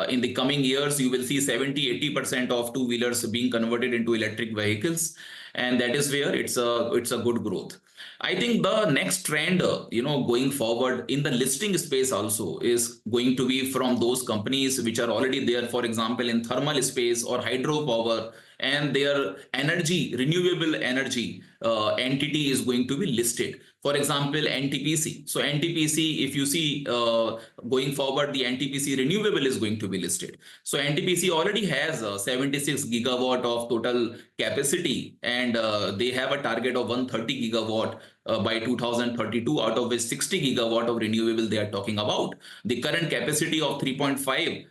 in the coming years, you will see 70-80% of two-wheelers being converted into electric vehicles. And that is where it's a good growth. I think the next trend, going forward in the listing space also is going to be from those companies which are already there, for example, in thermal space or hydropower, and their renewable energy entity is going to be listed. For example, NTPC. So NTPC, if you see going forward, the NTPC renewable is going to be listed. So NTPC already has 76 gigawatt of total capacity, and they have a target of 130 gigawatt by 2032, out of which 60 gigawatt of renewable they are talking about. The current capacity of 3.5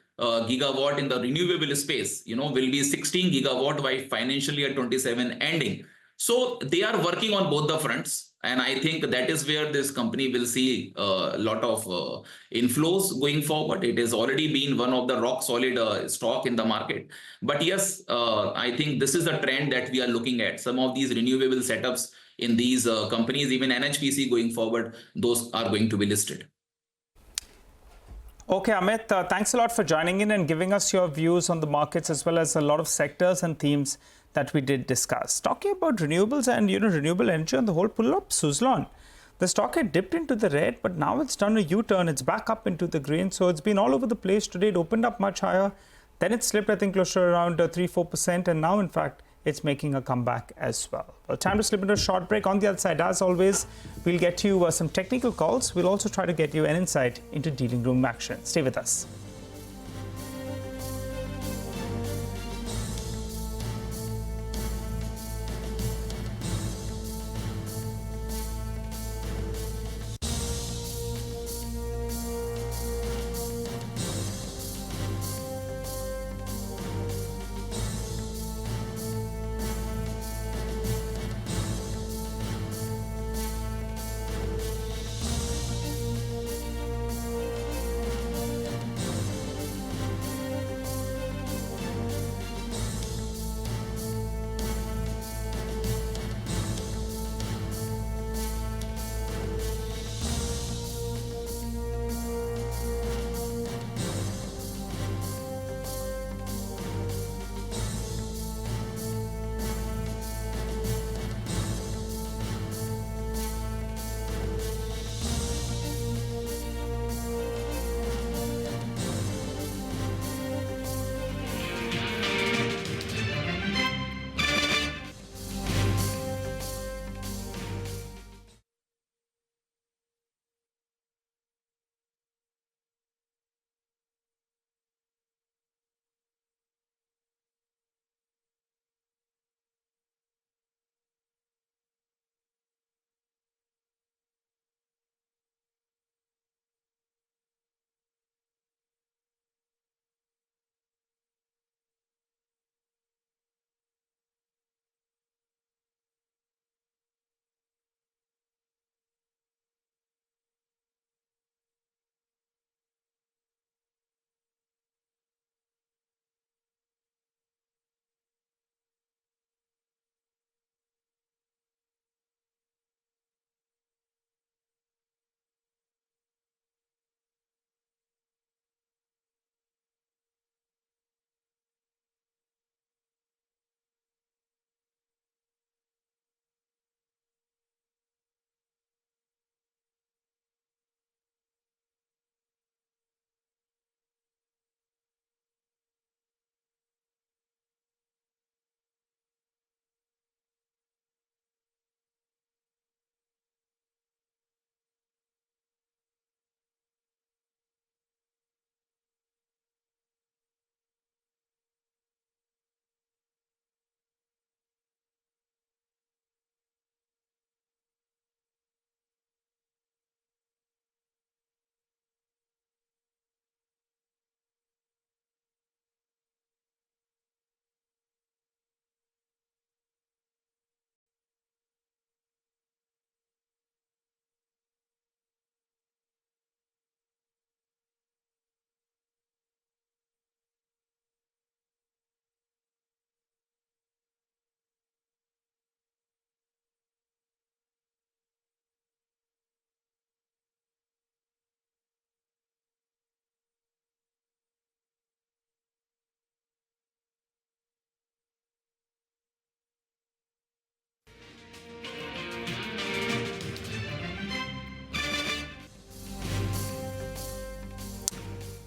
gigawatt in the renewable space, will be 16 gigawatt by financial year 27 ending. So they are working on both the fronts. And I think that is where this company will see a lot of inflows going forward. It has already been one of the rock solid stock in the market. But yes, I think this is the trend that we are looking at. Some of these renewable setups in these companies, even NHPC going forward, those are going to be listed. Okay, Amit, thanks a lot for joining in and giving us your views on the markets, as well as a lot of sectors and themes that we did discuss. Talking about renewables and renewable energy on the whole, pull up Suzlon. The stock had dipped into the red, but now it's done a U-turn. It's back up into the green. So it's been all over the place today. It opened up much higher. Then it slipped, I think, closer to around 3-4%. And now, in fact, it's making a comeback as well. Well, time to slip into a short break. On the other side, as always, we'll get you some technical calls. We'll also try to get you an insight into dealing room action. Stay with us.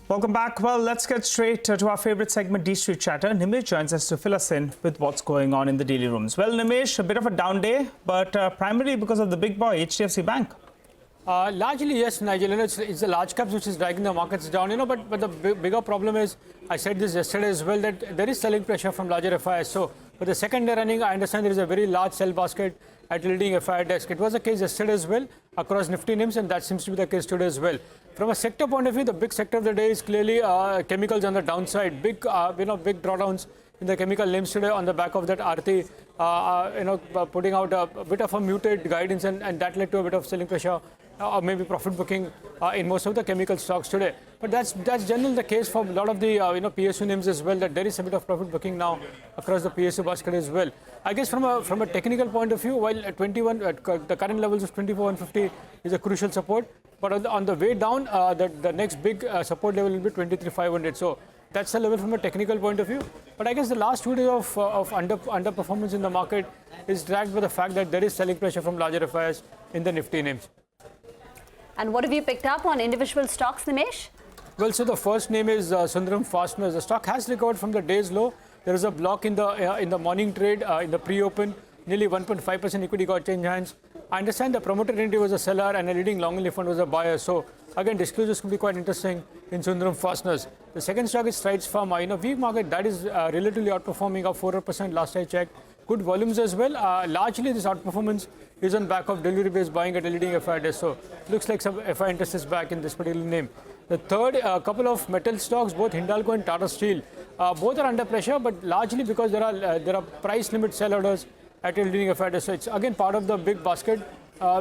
Welcome back. Well, let's get straight to our favorite segment, D Street Chatter. Nimesh joins us to fill us in with what's going on in the daily rooms. Well, Nimesh, a bit of a down day, but primarily because of the big boy, HDFC Bank. Largely, yes, Nigel. It's the large caps which is dragging the markets down. But the bigger problem is, I said this yesterday as well, that there is selling pressure from larger FIs. So for the second day running, I understand there is a very large sell basket at leading FI desk. It was the case yesterday as well across Nifty names, and that seems to be the case today as well. From a sector point of view, the big sector of the day is clearly chemicals on the downside. Big drawdowns in the chemical names today on the back of that Aarti, putting out a bit of a muted guidance, and that led to a bit of selling pressure or maybe profit booking in most of the chemical stocks today. But that's generally the case for a lot of the PSU names as well, that there is a bit of profit booking now across the PSU basket as well. I guess from a technical point of view, while at the current levels of 24,150 is a crucial support, but on the way down, the next big support level will be 23,500. So that's the level from a technical point of view. But I guess the last 2 days of underperformance in the market is dragged by the fact that there is selling pressure from larger FIs in the Nifty names. And what have you picked up on individual stocks, Nimesh? Well, so the first name is Sundaram Fasteners. The stock has recovered from the day's low. There is a block in the morning trade, in the pre-open. Nearly 1.5% equity got changed hands. I understand the promoter entity was a seller and a leading long-only fund was a buyer. So again, disclosures could be quite interesting in Sundaram Fasteners. The second stock is Strides Pharma. Weak market, that is relatively outperforming, up 4% last I checked. Good volumes as well. Largely, this outperformance is on back of delivery-based buying at a leading FI desk. So looks like some FI interest is back in this particular name. The third, a couple of metal stocks, both Hindalco and Tata Steel, both are under pressure, but largely because there are price limit sell orders at a leading FI desk. So it's again part of the big basket,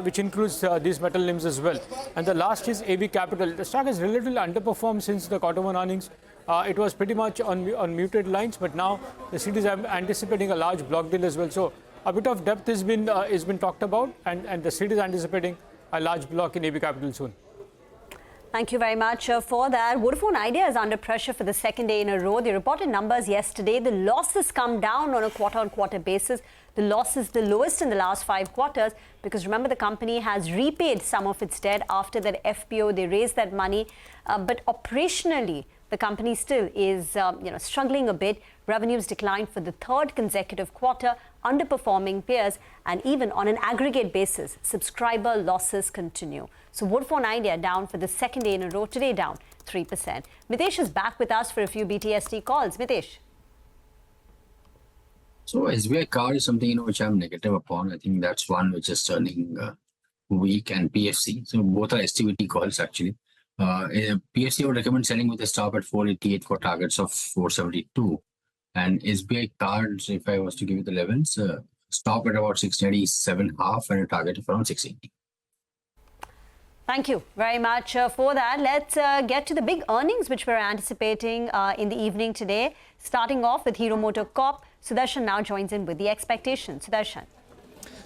which includes these metal names as well. And the last is AB Capital. The stock has relatively underperformed since the Q1 earnings. It was pretty much on muted lines, but now the city is anticipating a large block deal as well. So a bit of depth has been talked about, and the city is anticipating a large block in AB Capital soon. Thank you very much for that. Vodafone Idea is under pressure for the second day in a row. They reported numbers yesterday. The losses come down on a quarter-on-quarter basis. The loss is the lowest in the last 5 quarters because remember the company has repaid some of its debt after that FPO. They raised that money, but operationally the company still is struggling a bit. Revenues declined for the 3rd consecutive quarter, underperforming peers, and even on an aggregate basis, subscriber losses continue. So Vodafone Idea down for the second day in a row, today down 3%. Mitesh is back with us for a few BTST calls. Mitesh. So SBI card is something which I'm negative upon. I think that's one which is turning weak, and PFC. So both are STVT calls actually. PFC would recommend selling with a stop at 488 for targets of 472. And SBI cards, if I was to give you the levels, stop at about 697.5 and a target of around 680. Thank you very much for that. Let's get to the big earnings which we're anticipating in the evening today. Starting off with Hero MotoCorp. Sudarshan now joins in with the expectations. Sudarshan.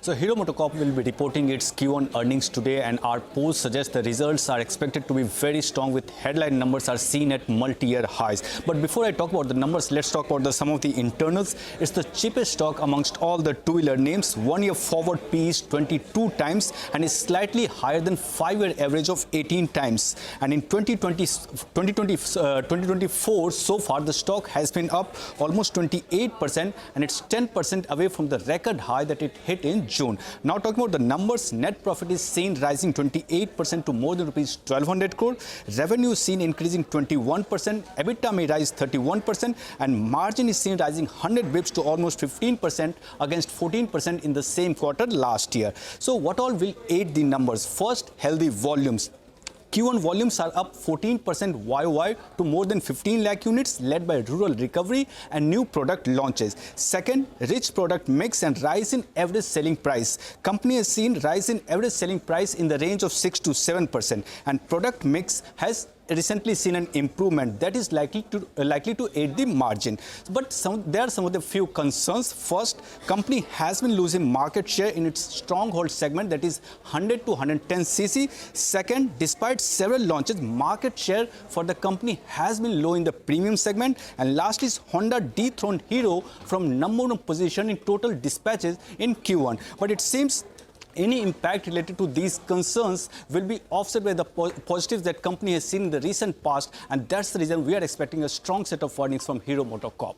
So Hero MotoCorp will be reporting its Q1 earnings today, and our polls suggest the results are expected to be very strong, with headline numbers are seen at multi-year highs. But before I talk about the numbers, let's talk about some of the internals. It's the cheapest stock amongst all the two-wheeler names. 1-year forward P is 22 times and is slightly higher than 5-year average of 18 times. And in 2024, so far, the stock has been up almost 28%, and it's 10% away from the record high that it hit in June. Now talking about the numbers, net profit is seen rising 28% to more than rupees 1200 crore. Revenue is seen increasing 21%. EBITDA may rise 31%, and margin is seen rising 100 bips to almost 15% against 14% in the same quarter last year. So what all will aid the numbers? First, healthy volumes. Q1 volumes are up 14% YOY to more than 15 lakh units, led by rural recovery and new product launches. Second, rich product mix and rise in average selling price. Company has seen rise in average selling price in the range of 6 to 7%, and product mix has recently seen an improvement that is likely to aid the margin. But there are some of the few concerns. First, company has been losing market share in its stronghold segment, that is 100 to 110 cc. Second, despite several launches, market share for the company has been low in the premium segment. And lastly, Honda dethroned Hero from #1 position in total dispatches in Q1. But it seems any impact related to these concerns will be offset by the positives that company has seen in the recent past, and that's the reason we are expecting a strong set of earnings from Hero MotoCorp.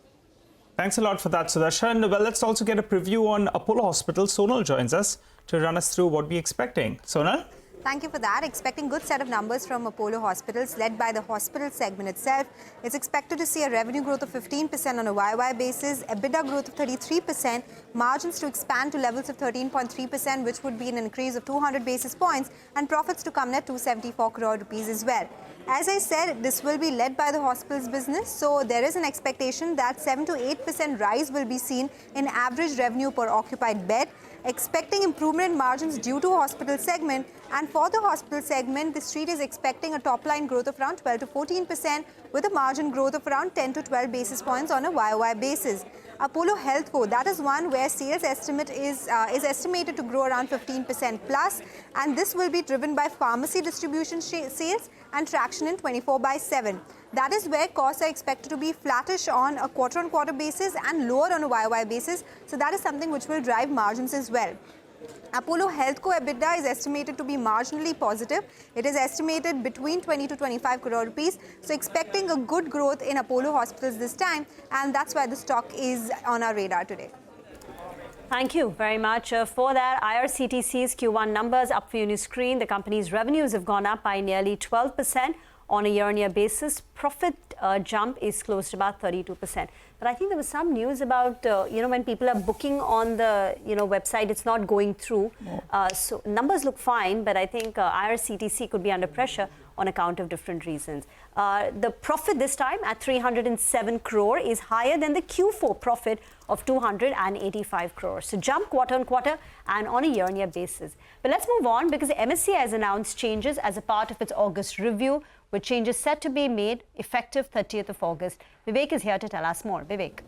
Thanks a lot for that, Sudarshan. Well, let's also get a preview on Apollo Hospital. Sonal joins us to run us through what we're expecting. Sonal? Thank you for that. Expecting good set of numbers from Apollo Hospitals, led by the hospital segment itself. It's expected to see a revenue growth of 15% on a YY basis, EBITDA growth of 33%, margins to expand to levels of 13.3%, which would be an increase of 200 basis points, and profits to come net 274 crore rupees as well. As I said, this will be led by the hospitals business, so there is an expectation that 7 to 8% rise will be seen in average revenue per occupied bed. Expecting improvement in margins due to hospital segment, and for the hospital segment, the street is expecting a top line growth of around 12 to 14% with a margin growth of around 10 to 12 basis points on a YOY basis. Apollo Healthco, that is one where sales estimate is estimated to grow around 15% plus, and this will be driven by pharmacy distribution sales and traction in 24/7. That is where costs are expected to be flattish on a quarter-on-quarter basis and lower on a YOY basis. So that is something which will drive margins as well. Apollo Healthco EBITDA is estimated to be marginally positive. It is estimated between 20 to 25 crore rupees. So expecting a good growth in Apollo Hospitals this time, and that's why the stock is on our radar today. Thank you very much for that. IRCTC's Q1 numbers up for you on your screen. The company's revenues have gone up by nearly 12% on a year-on-year basis. Profit jump is close to about 32%. But I think there was some news about, when people are booking on the, website, it's not going through. So numbers look fine, but I think IRCTC could be under pressure on account of different reasons. The profit this time at 307 crore is higher than the Q4 profit of 285 crores. So jump quarter on quarter and on a year-on-year basis. But let's move on because the MSCI has announced changes as a part of its August review, with changes set to be made effective 30th of August. Vivek is here to tell us more. Vivek.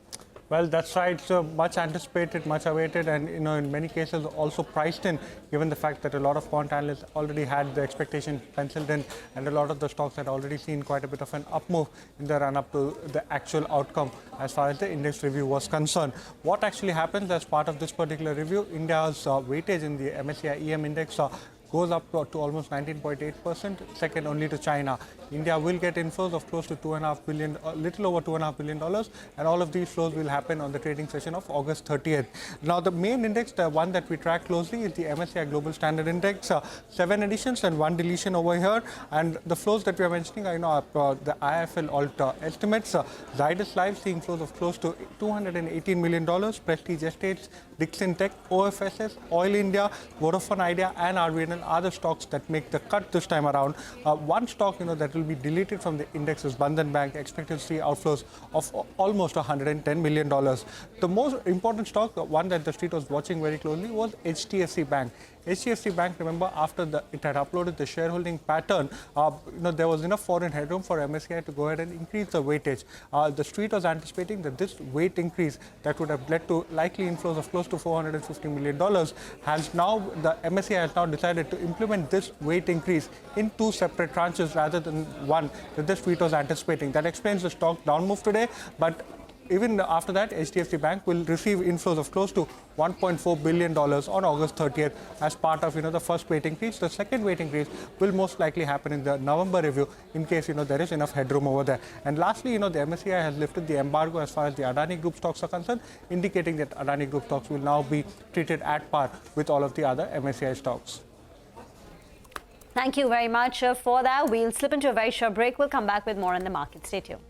Well, that's right. So much anticipated, much awaited, and in many cases also priced in, given the fact that a lot of quant analysts already had the expectation penciled in, and a lot of the stocks had already seen quite a bit of an up move in the run-up to the actual outcome as far as the index review was concerned. What actually happens as part of this particular review? India's weightage in the MSCI EM index goes up to almost 19.8%, second only to China. India will get inflows of close to $2.5 billion, a little over $2.5 billion, and all of these flows will happen on the trading session of August 30th. Now, the main index, the one that we track closely, is the MSCI Global Standard Index. 7 additions and 1 deletion over here, and the flows that we are mentioning are, the IIFL Alt estimates. Zydus Life seeing flows of close to $218 million. Prestige Estates, Dixon Tech, OFSS, Oil India, Vodafone Idea, and RVNL are the stocks that make the cut this time around. One stock, that will be deleted from the index is Bandhan Bank, expected to see outflows of almost $110 million. The most important stock, one that the street was watching very closely, was HDFC Bank. HDFC Bank, remember, after it had uploaded the shareholding pattern, there was enough foreign headroom for MSCI to go ahead and increase the weightage. The street was anticipating that this weight increase that would have led to likely inflows of close to $450 million the MSCI has now decided to implement this weight increase in 2 separate tranches rather than one that the street was anticipating. That explains the stock down move today, but even after that, HDFC Bank will receive inflows of close to $1.4 billion on August 30th as part of the first weight increase. The second weight increase will most likely happen in the November review in case there is enough headroom over there. And lastly, the MSCI has lifted the embargo as far as the Adani Group stocks are concerned, indicating that Adani Group stocks will now be treated at par with all of the other MSCI stocks. Thank you very much for that. We'll slip into a very short break. We'll come back with more on the market. Stay tuned.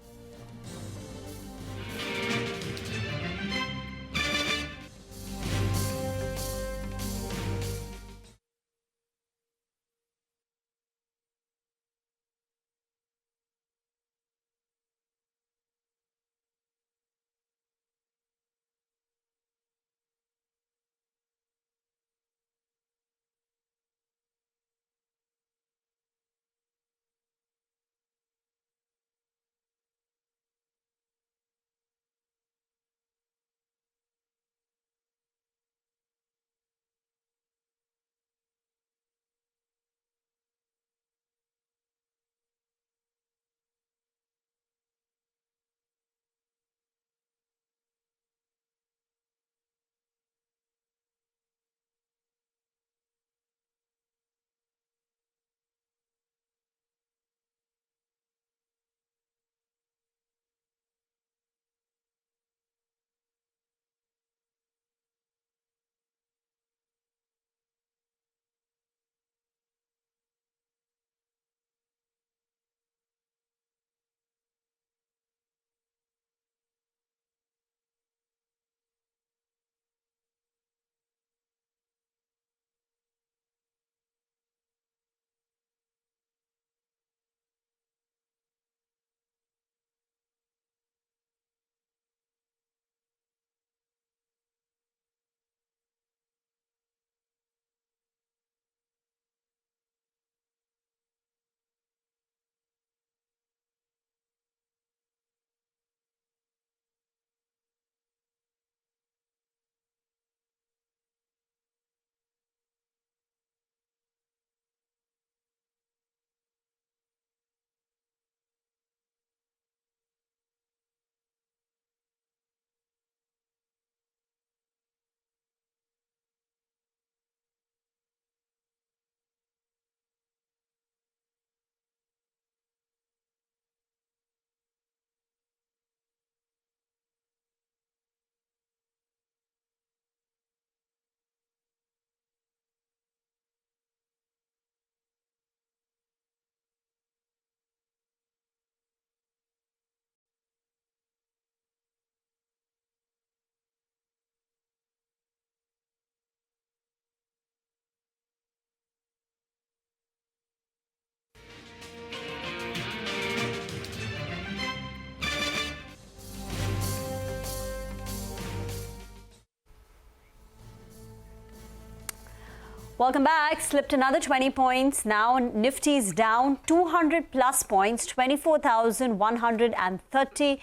Welcome back. Slipped another 20 points. Now Nifty's down 200 plus points, 24,130.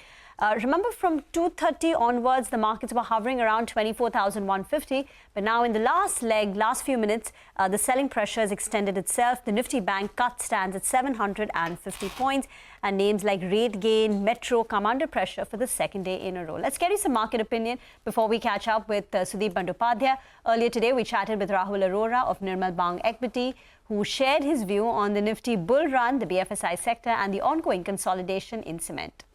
Remember, from 2:30 onwards, the markets were hovering around 24,150. But now in the last few minutes, the selling pressure has extended itself. The Nifty Bank cut stands at 750 points. And names like RateGain, Metro come under pressure for the second day in a row. Let's get you some market opinion before we catch up with Sudeep Bandyopadhyay. Earlier today, we chatted with Rahul Arora of Nirmal Bang Equity, who shared his view on the Nifty bull run, the BFSI sector, and the ongoing consolidation in cement.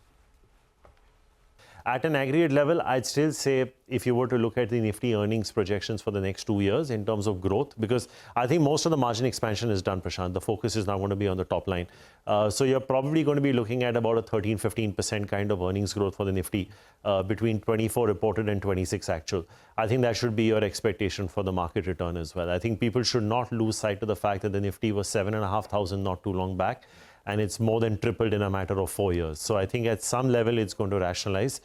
At an aggregate level, I'd still say if you were to look at the Nifty earnings projections for the next 2 years in terms of growth, because I think most of the margin expansion is done, Prashant. The focus is now going to be on the top line. So you're probably going to be looking at about a 13-15% kind of earnings growth for the Nifty between 24 reported and 26 actual. I think that should be your expectation for the market return as well. I think people should not lose sight of the fact that the Nifty was 7,500 not too long back, and it's more than tripled in a matter of 4 years. So I think at some level it's going to rationalize.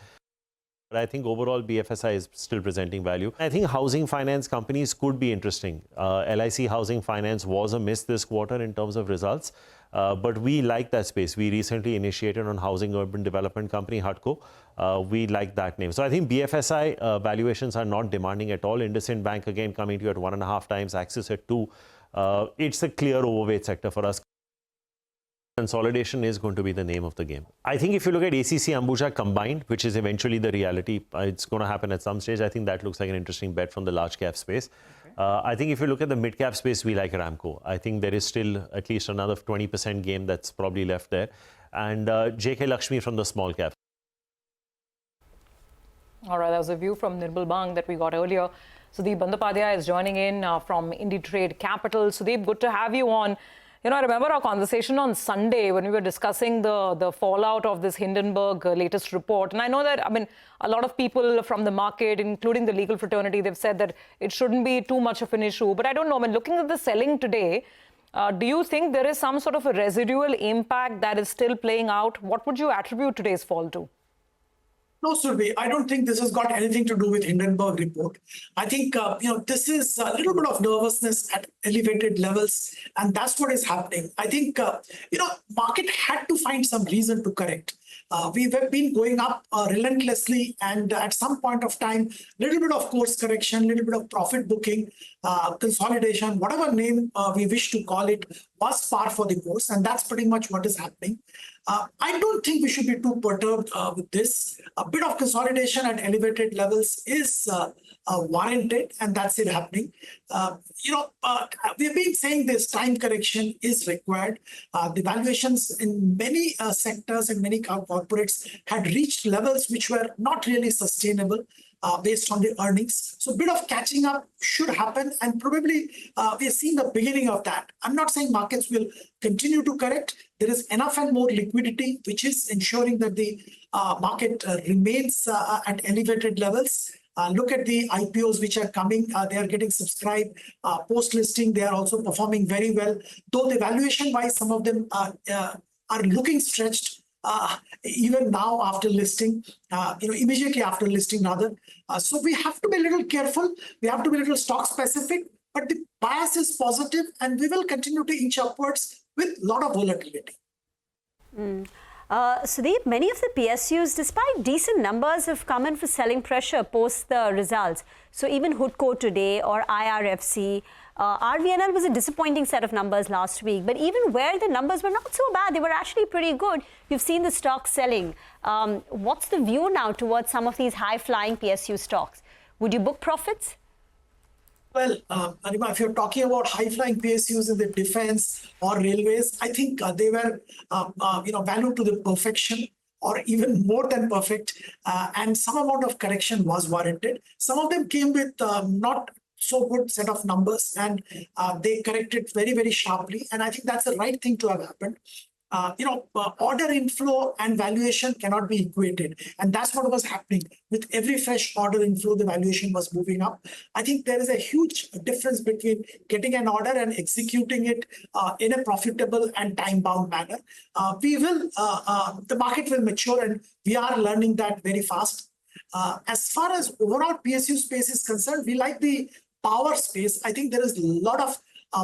But I think overall BFSI is still presenting value. I think housing finance companies could be interesting. LIC Housing Finance was a miss this quarter in terms of results, but we like that space. We recently initiated on Housing Urban Development Company, Hindalco. We like that name. So I think BFSI valuations are not demanding at all. IndusInd Bank again coming to you at 1.5 times, Axis at 2. It's a clear overweight sector for us. Consolidation is going to be the name of the game. I think if you look at ACC Ambuja combined, which is eventually the reality, it's going to happen at some stage. I think that looks like an interesting bet from the large cap space. I think if you look at the mid cap space, we like Ramco. I think there is still at least another 20% game that's probably left there. And JK Lakshmi from the small cap. All right, that was a view from Nirmal Bang that we got earlier. Sudeep Bandyopadhyay is joining in from IndiTrade Capital. Sudeep, good to have you on. You know, I remember our conversation on Sunday when we were discussing the fallout of this Hindenburg latest report. And I know that, I mean, a lot of people from the market, including the legal fraternity, they've said that it shouldn't be too much of an issue. But I don't know, I mean, looking at the selling today, do you think there is some sort of a residual impact that is still playing out? What would you attribute today's fall to? No, Survi, I don't think this has got anything to do with Hindenburg report. I think, this is a little bit of nervousness at elevated levels, and that's what is happening. I think, market had to find some reason to correct. We have been going up relentlessly, and at some point of time, little bit of course correction, little bit of profit booking, consolidation, whatever name we wish to call it, was par for the course, and that's pretty much what is happening. I don't think we should be too perturbed with this. A bit of consolidation at elevated levels is warranted, and that's it happening. We've been saying this time correction is required. The valuations in many sectors and many corporates had reached levels which were not really sustainable based on the earnings. So a bit of catching up should happen, and probably we are seeing the beginning of that. I'm not saying markets will continue to correct. There is enough and more liquidity, which is ensuring that the market remains at elevated levels. Look at the IPOs which are coming. They are getting subscribed. Post-listing, they are also performing very well. Though the valuation-wise, some of them are looking stretched even now after listing, immediately after listing rather. So we have to be a little careful. We have to be a little stock-specific. But the bias is positive, and we will continue to inch upwards with a lot of volatility. Sudeep, many of the PSUs, despite decent numbers, have come in for selling pressure post the results. So even Hindalco today or IRFC, RVNL was a disappointing set of numbers last week. But even where the numbers were not so bad, they were actually pretty good. You've seen the stock selling. What's the view now towards some of these high-flying PSU stocks? Would you book profits? Well, Anima, if you're talking about high-flying PSUs in the defense or railways, I think they were, valued to the perfection or even more than perfect, and some amount of correction was warranted. Some of them came with not so good set of numbers, and they corrected very, very sharply. And I think that's the right thing to have happened. Order inflow and valuation cannot be equated. And that's what was happening. With every fresh order inflow, the valuation was moving up. I think there is a huge difference between getting an order and executing it in a profitable and time-bound manner. The market will mature, and we are learning that very fast. As far as overall PSU space is concerned, we like the power space, I think there is a lot of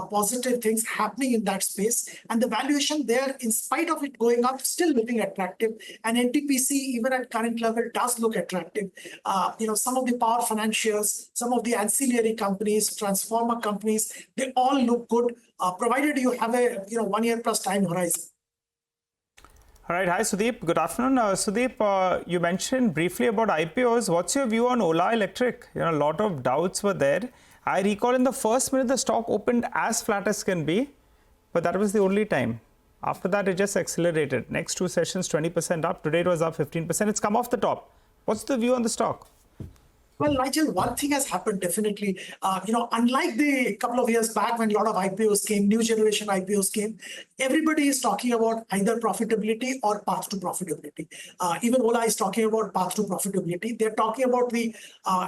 positive things happening in that space, and the valuation there, in spite of it going up, still looking attractive. And NTPC, even at current level, does look attractive. Some of the power financiers, some of the ancillary companies, transformer companies, they all look good, provided you have a 1 year plus time horizon. All right. Hi, Sudeep. Good afternoon. Sudeep, you mentioned briefly about IPOs. What's your view on Ola Electric? A lot of doubts were there. I recall in the first minute, the stock opened as flat as can be, but that was the only time. After that, it just accelerated. Next 2 sessions, 20% up. Today, it was up 15%. It's come off the top. What's the view on the stock? Well, Nigel, one thing has happened definitely. Unlike the couple of years back when a lot of IPOs came, new generation IPOs came, everybody is talking about either profitability or path to profitability. Even Ola is talking about path to profitability. They're talking about the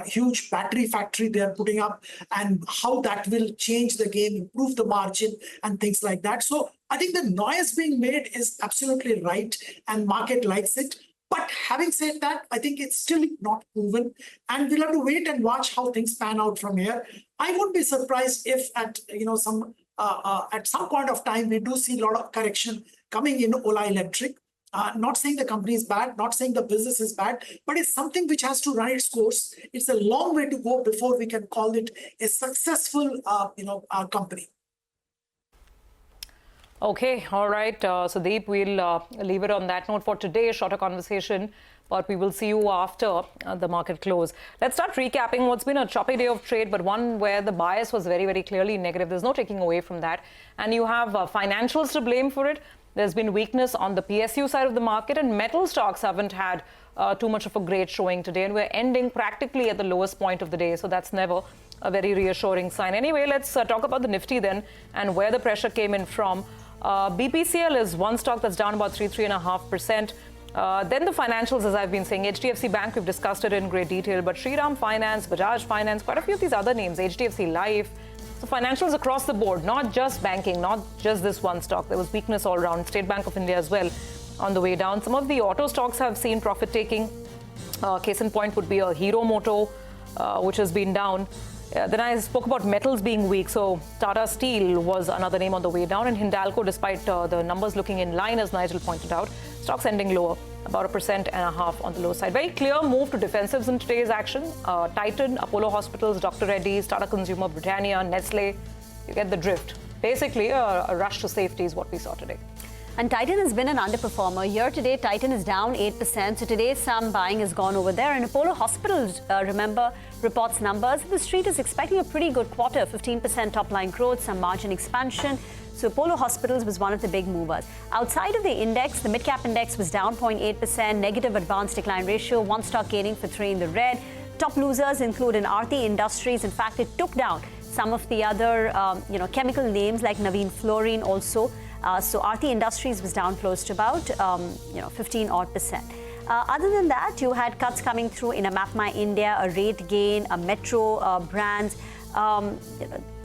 huge battery factory they're putting up and how that will change the game, improve the margin and things like that. So I think the noise being made is absolutely right and market likes it. But having said that, I think it's still not proven, and we'll have to wait and watch how things pan out from here. I wouldn't be surprised if at some point of time we do see a lot of correction coming in Ola Electric. Not saying the company is bad, not saying the business is bad, but it's something which has to run its course. It's a long way to go before we can call it a successful company. Okay, all right, Sudeep, we'll leave it on that note for today. Shorter conversation, but we will see you after the market close. Let's start recapping what's been a choppy day of trade, but one where the bias was very, very clearly negative. There's no taking away from that. And you have financials to blame for it. There's been weakness on the PSU side of the market, and metal stocks haven't had too much of a great showing today. And we're ending practically at the lowest point of the day, so that's never a very reassuring sign. Anyway, let's talk about the Nifty then and where the pressure came in from. BPCL is one stock that's down about 3.5%. Then the financials, as I've been saying, HDFC Bank, we've discussed it in great detail, but Shriram Finance, Bajaj Finance, quite a few of these other names, HDFC Life. So financials across the board, not just banking, not just this one stock. There was weakness all around. State Bank of India as well on the way down. Some of the auto stocks have seen profit taking. Case in point would be a Hero Moto, which has been down. Then I spoke about metals being weak. So Tata Steel was another name on the way down. And Hindalco, despite the numbers looking in line, as Nigel pointed out, stocks ending lower, about 1.5% on the low side. Very clear move to defensives in today's action. Titan, Apollo Hospitals, Dr. Reddy's, Tata Consumer, Britannia, Nestle. You get the drift. Basically, a rush to safety is what we saw today. And Titan has been an underperformer. Year to date, Titan is down 8%. So today, some buying has gone over there. And Apollo Hospitals, remember, reports numbers. The street is expecting a pretty good quarter, 15% top line growth, some margin expansion. So Apollo Hospitals was one of the big movers. Outside of the index, the Midcap index was down 0.8%, negative advanced decline ratio, one stock gaining for 3 in the red. Top losers include an Aarti Industries. In fact, it took down some of the other chemical names like Naveen Fluorine also. So Aarti Industries was down close to about 15% Other than that, you had cuts coming through in a MapMy India, a Rate Gain, a Metro Brands.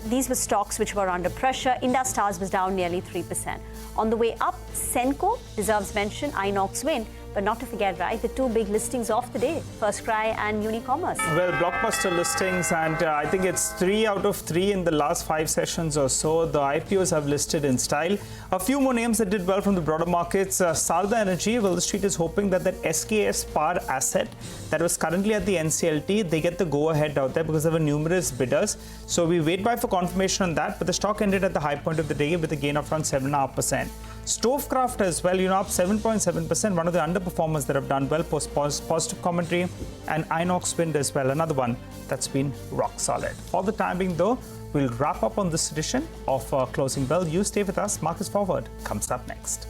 These were stocks which were under pressure. Indus Stars was down nearly 3%. On the way up, Senco deserves mention, Inox Wind. But not to forget, right, the two big listings of the day, FirstCry and Unicommerce. Well, blockbuster listings, and I think it's 3 out of 3 in the last 5 sessions or so. The IPOs have listed in style. A few more names that did well from the broader markets. Sarda Energy, well, the street is hoping that SKS Power asset that was currently at the NCLT, they get the go-ahead out there because there were numerous bidders. So we wait by for confirmation on that, but the stock ended at the high point of the day with a gain of around 7.5%. Stovecraft as well, up 7.7%, one of the underperformers that have done well, post positive commentary, and Inox Wind as well, another one that's been rock solid. For the time being, though, we'll wrap up on this edition of Closing Bell. You stay with us. Markets Forward comes up next.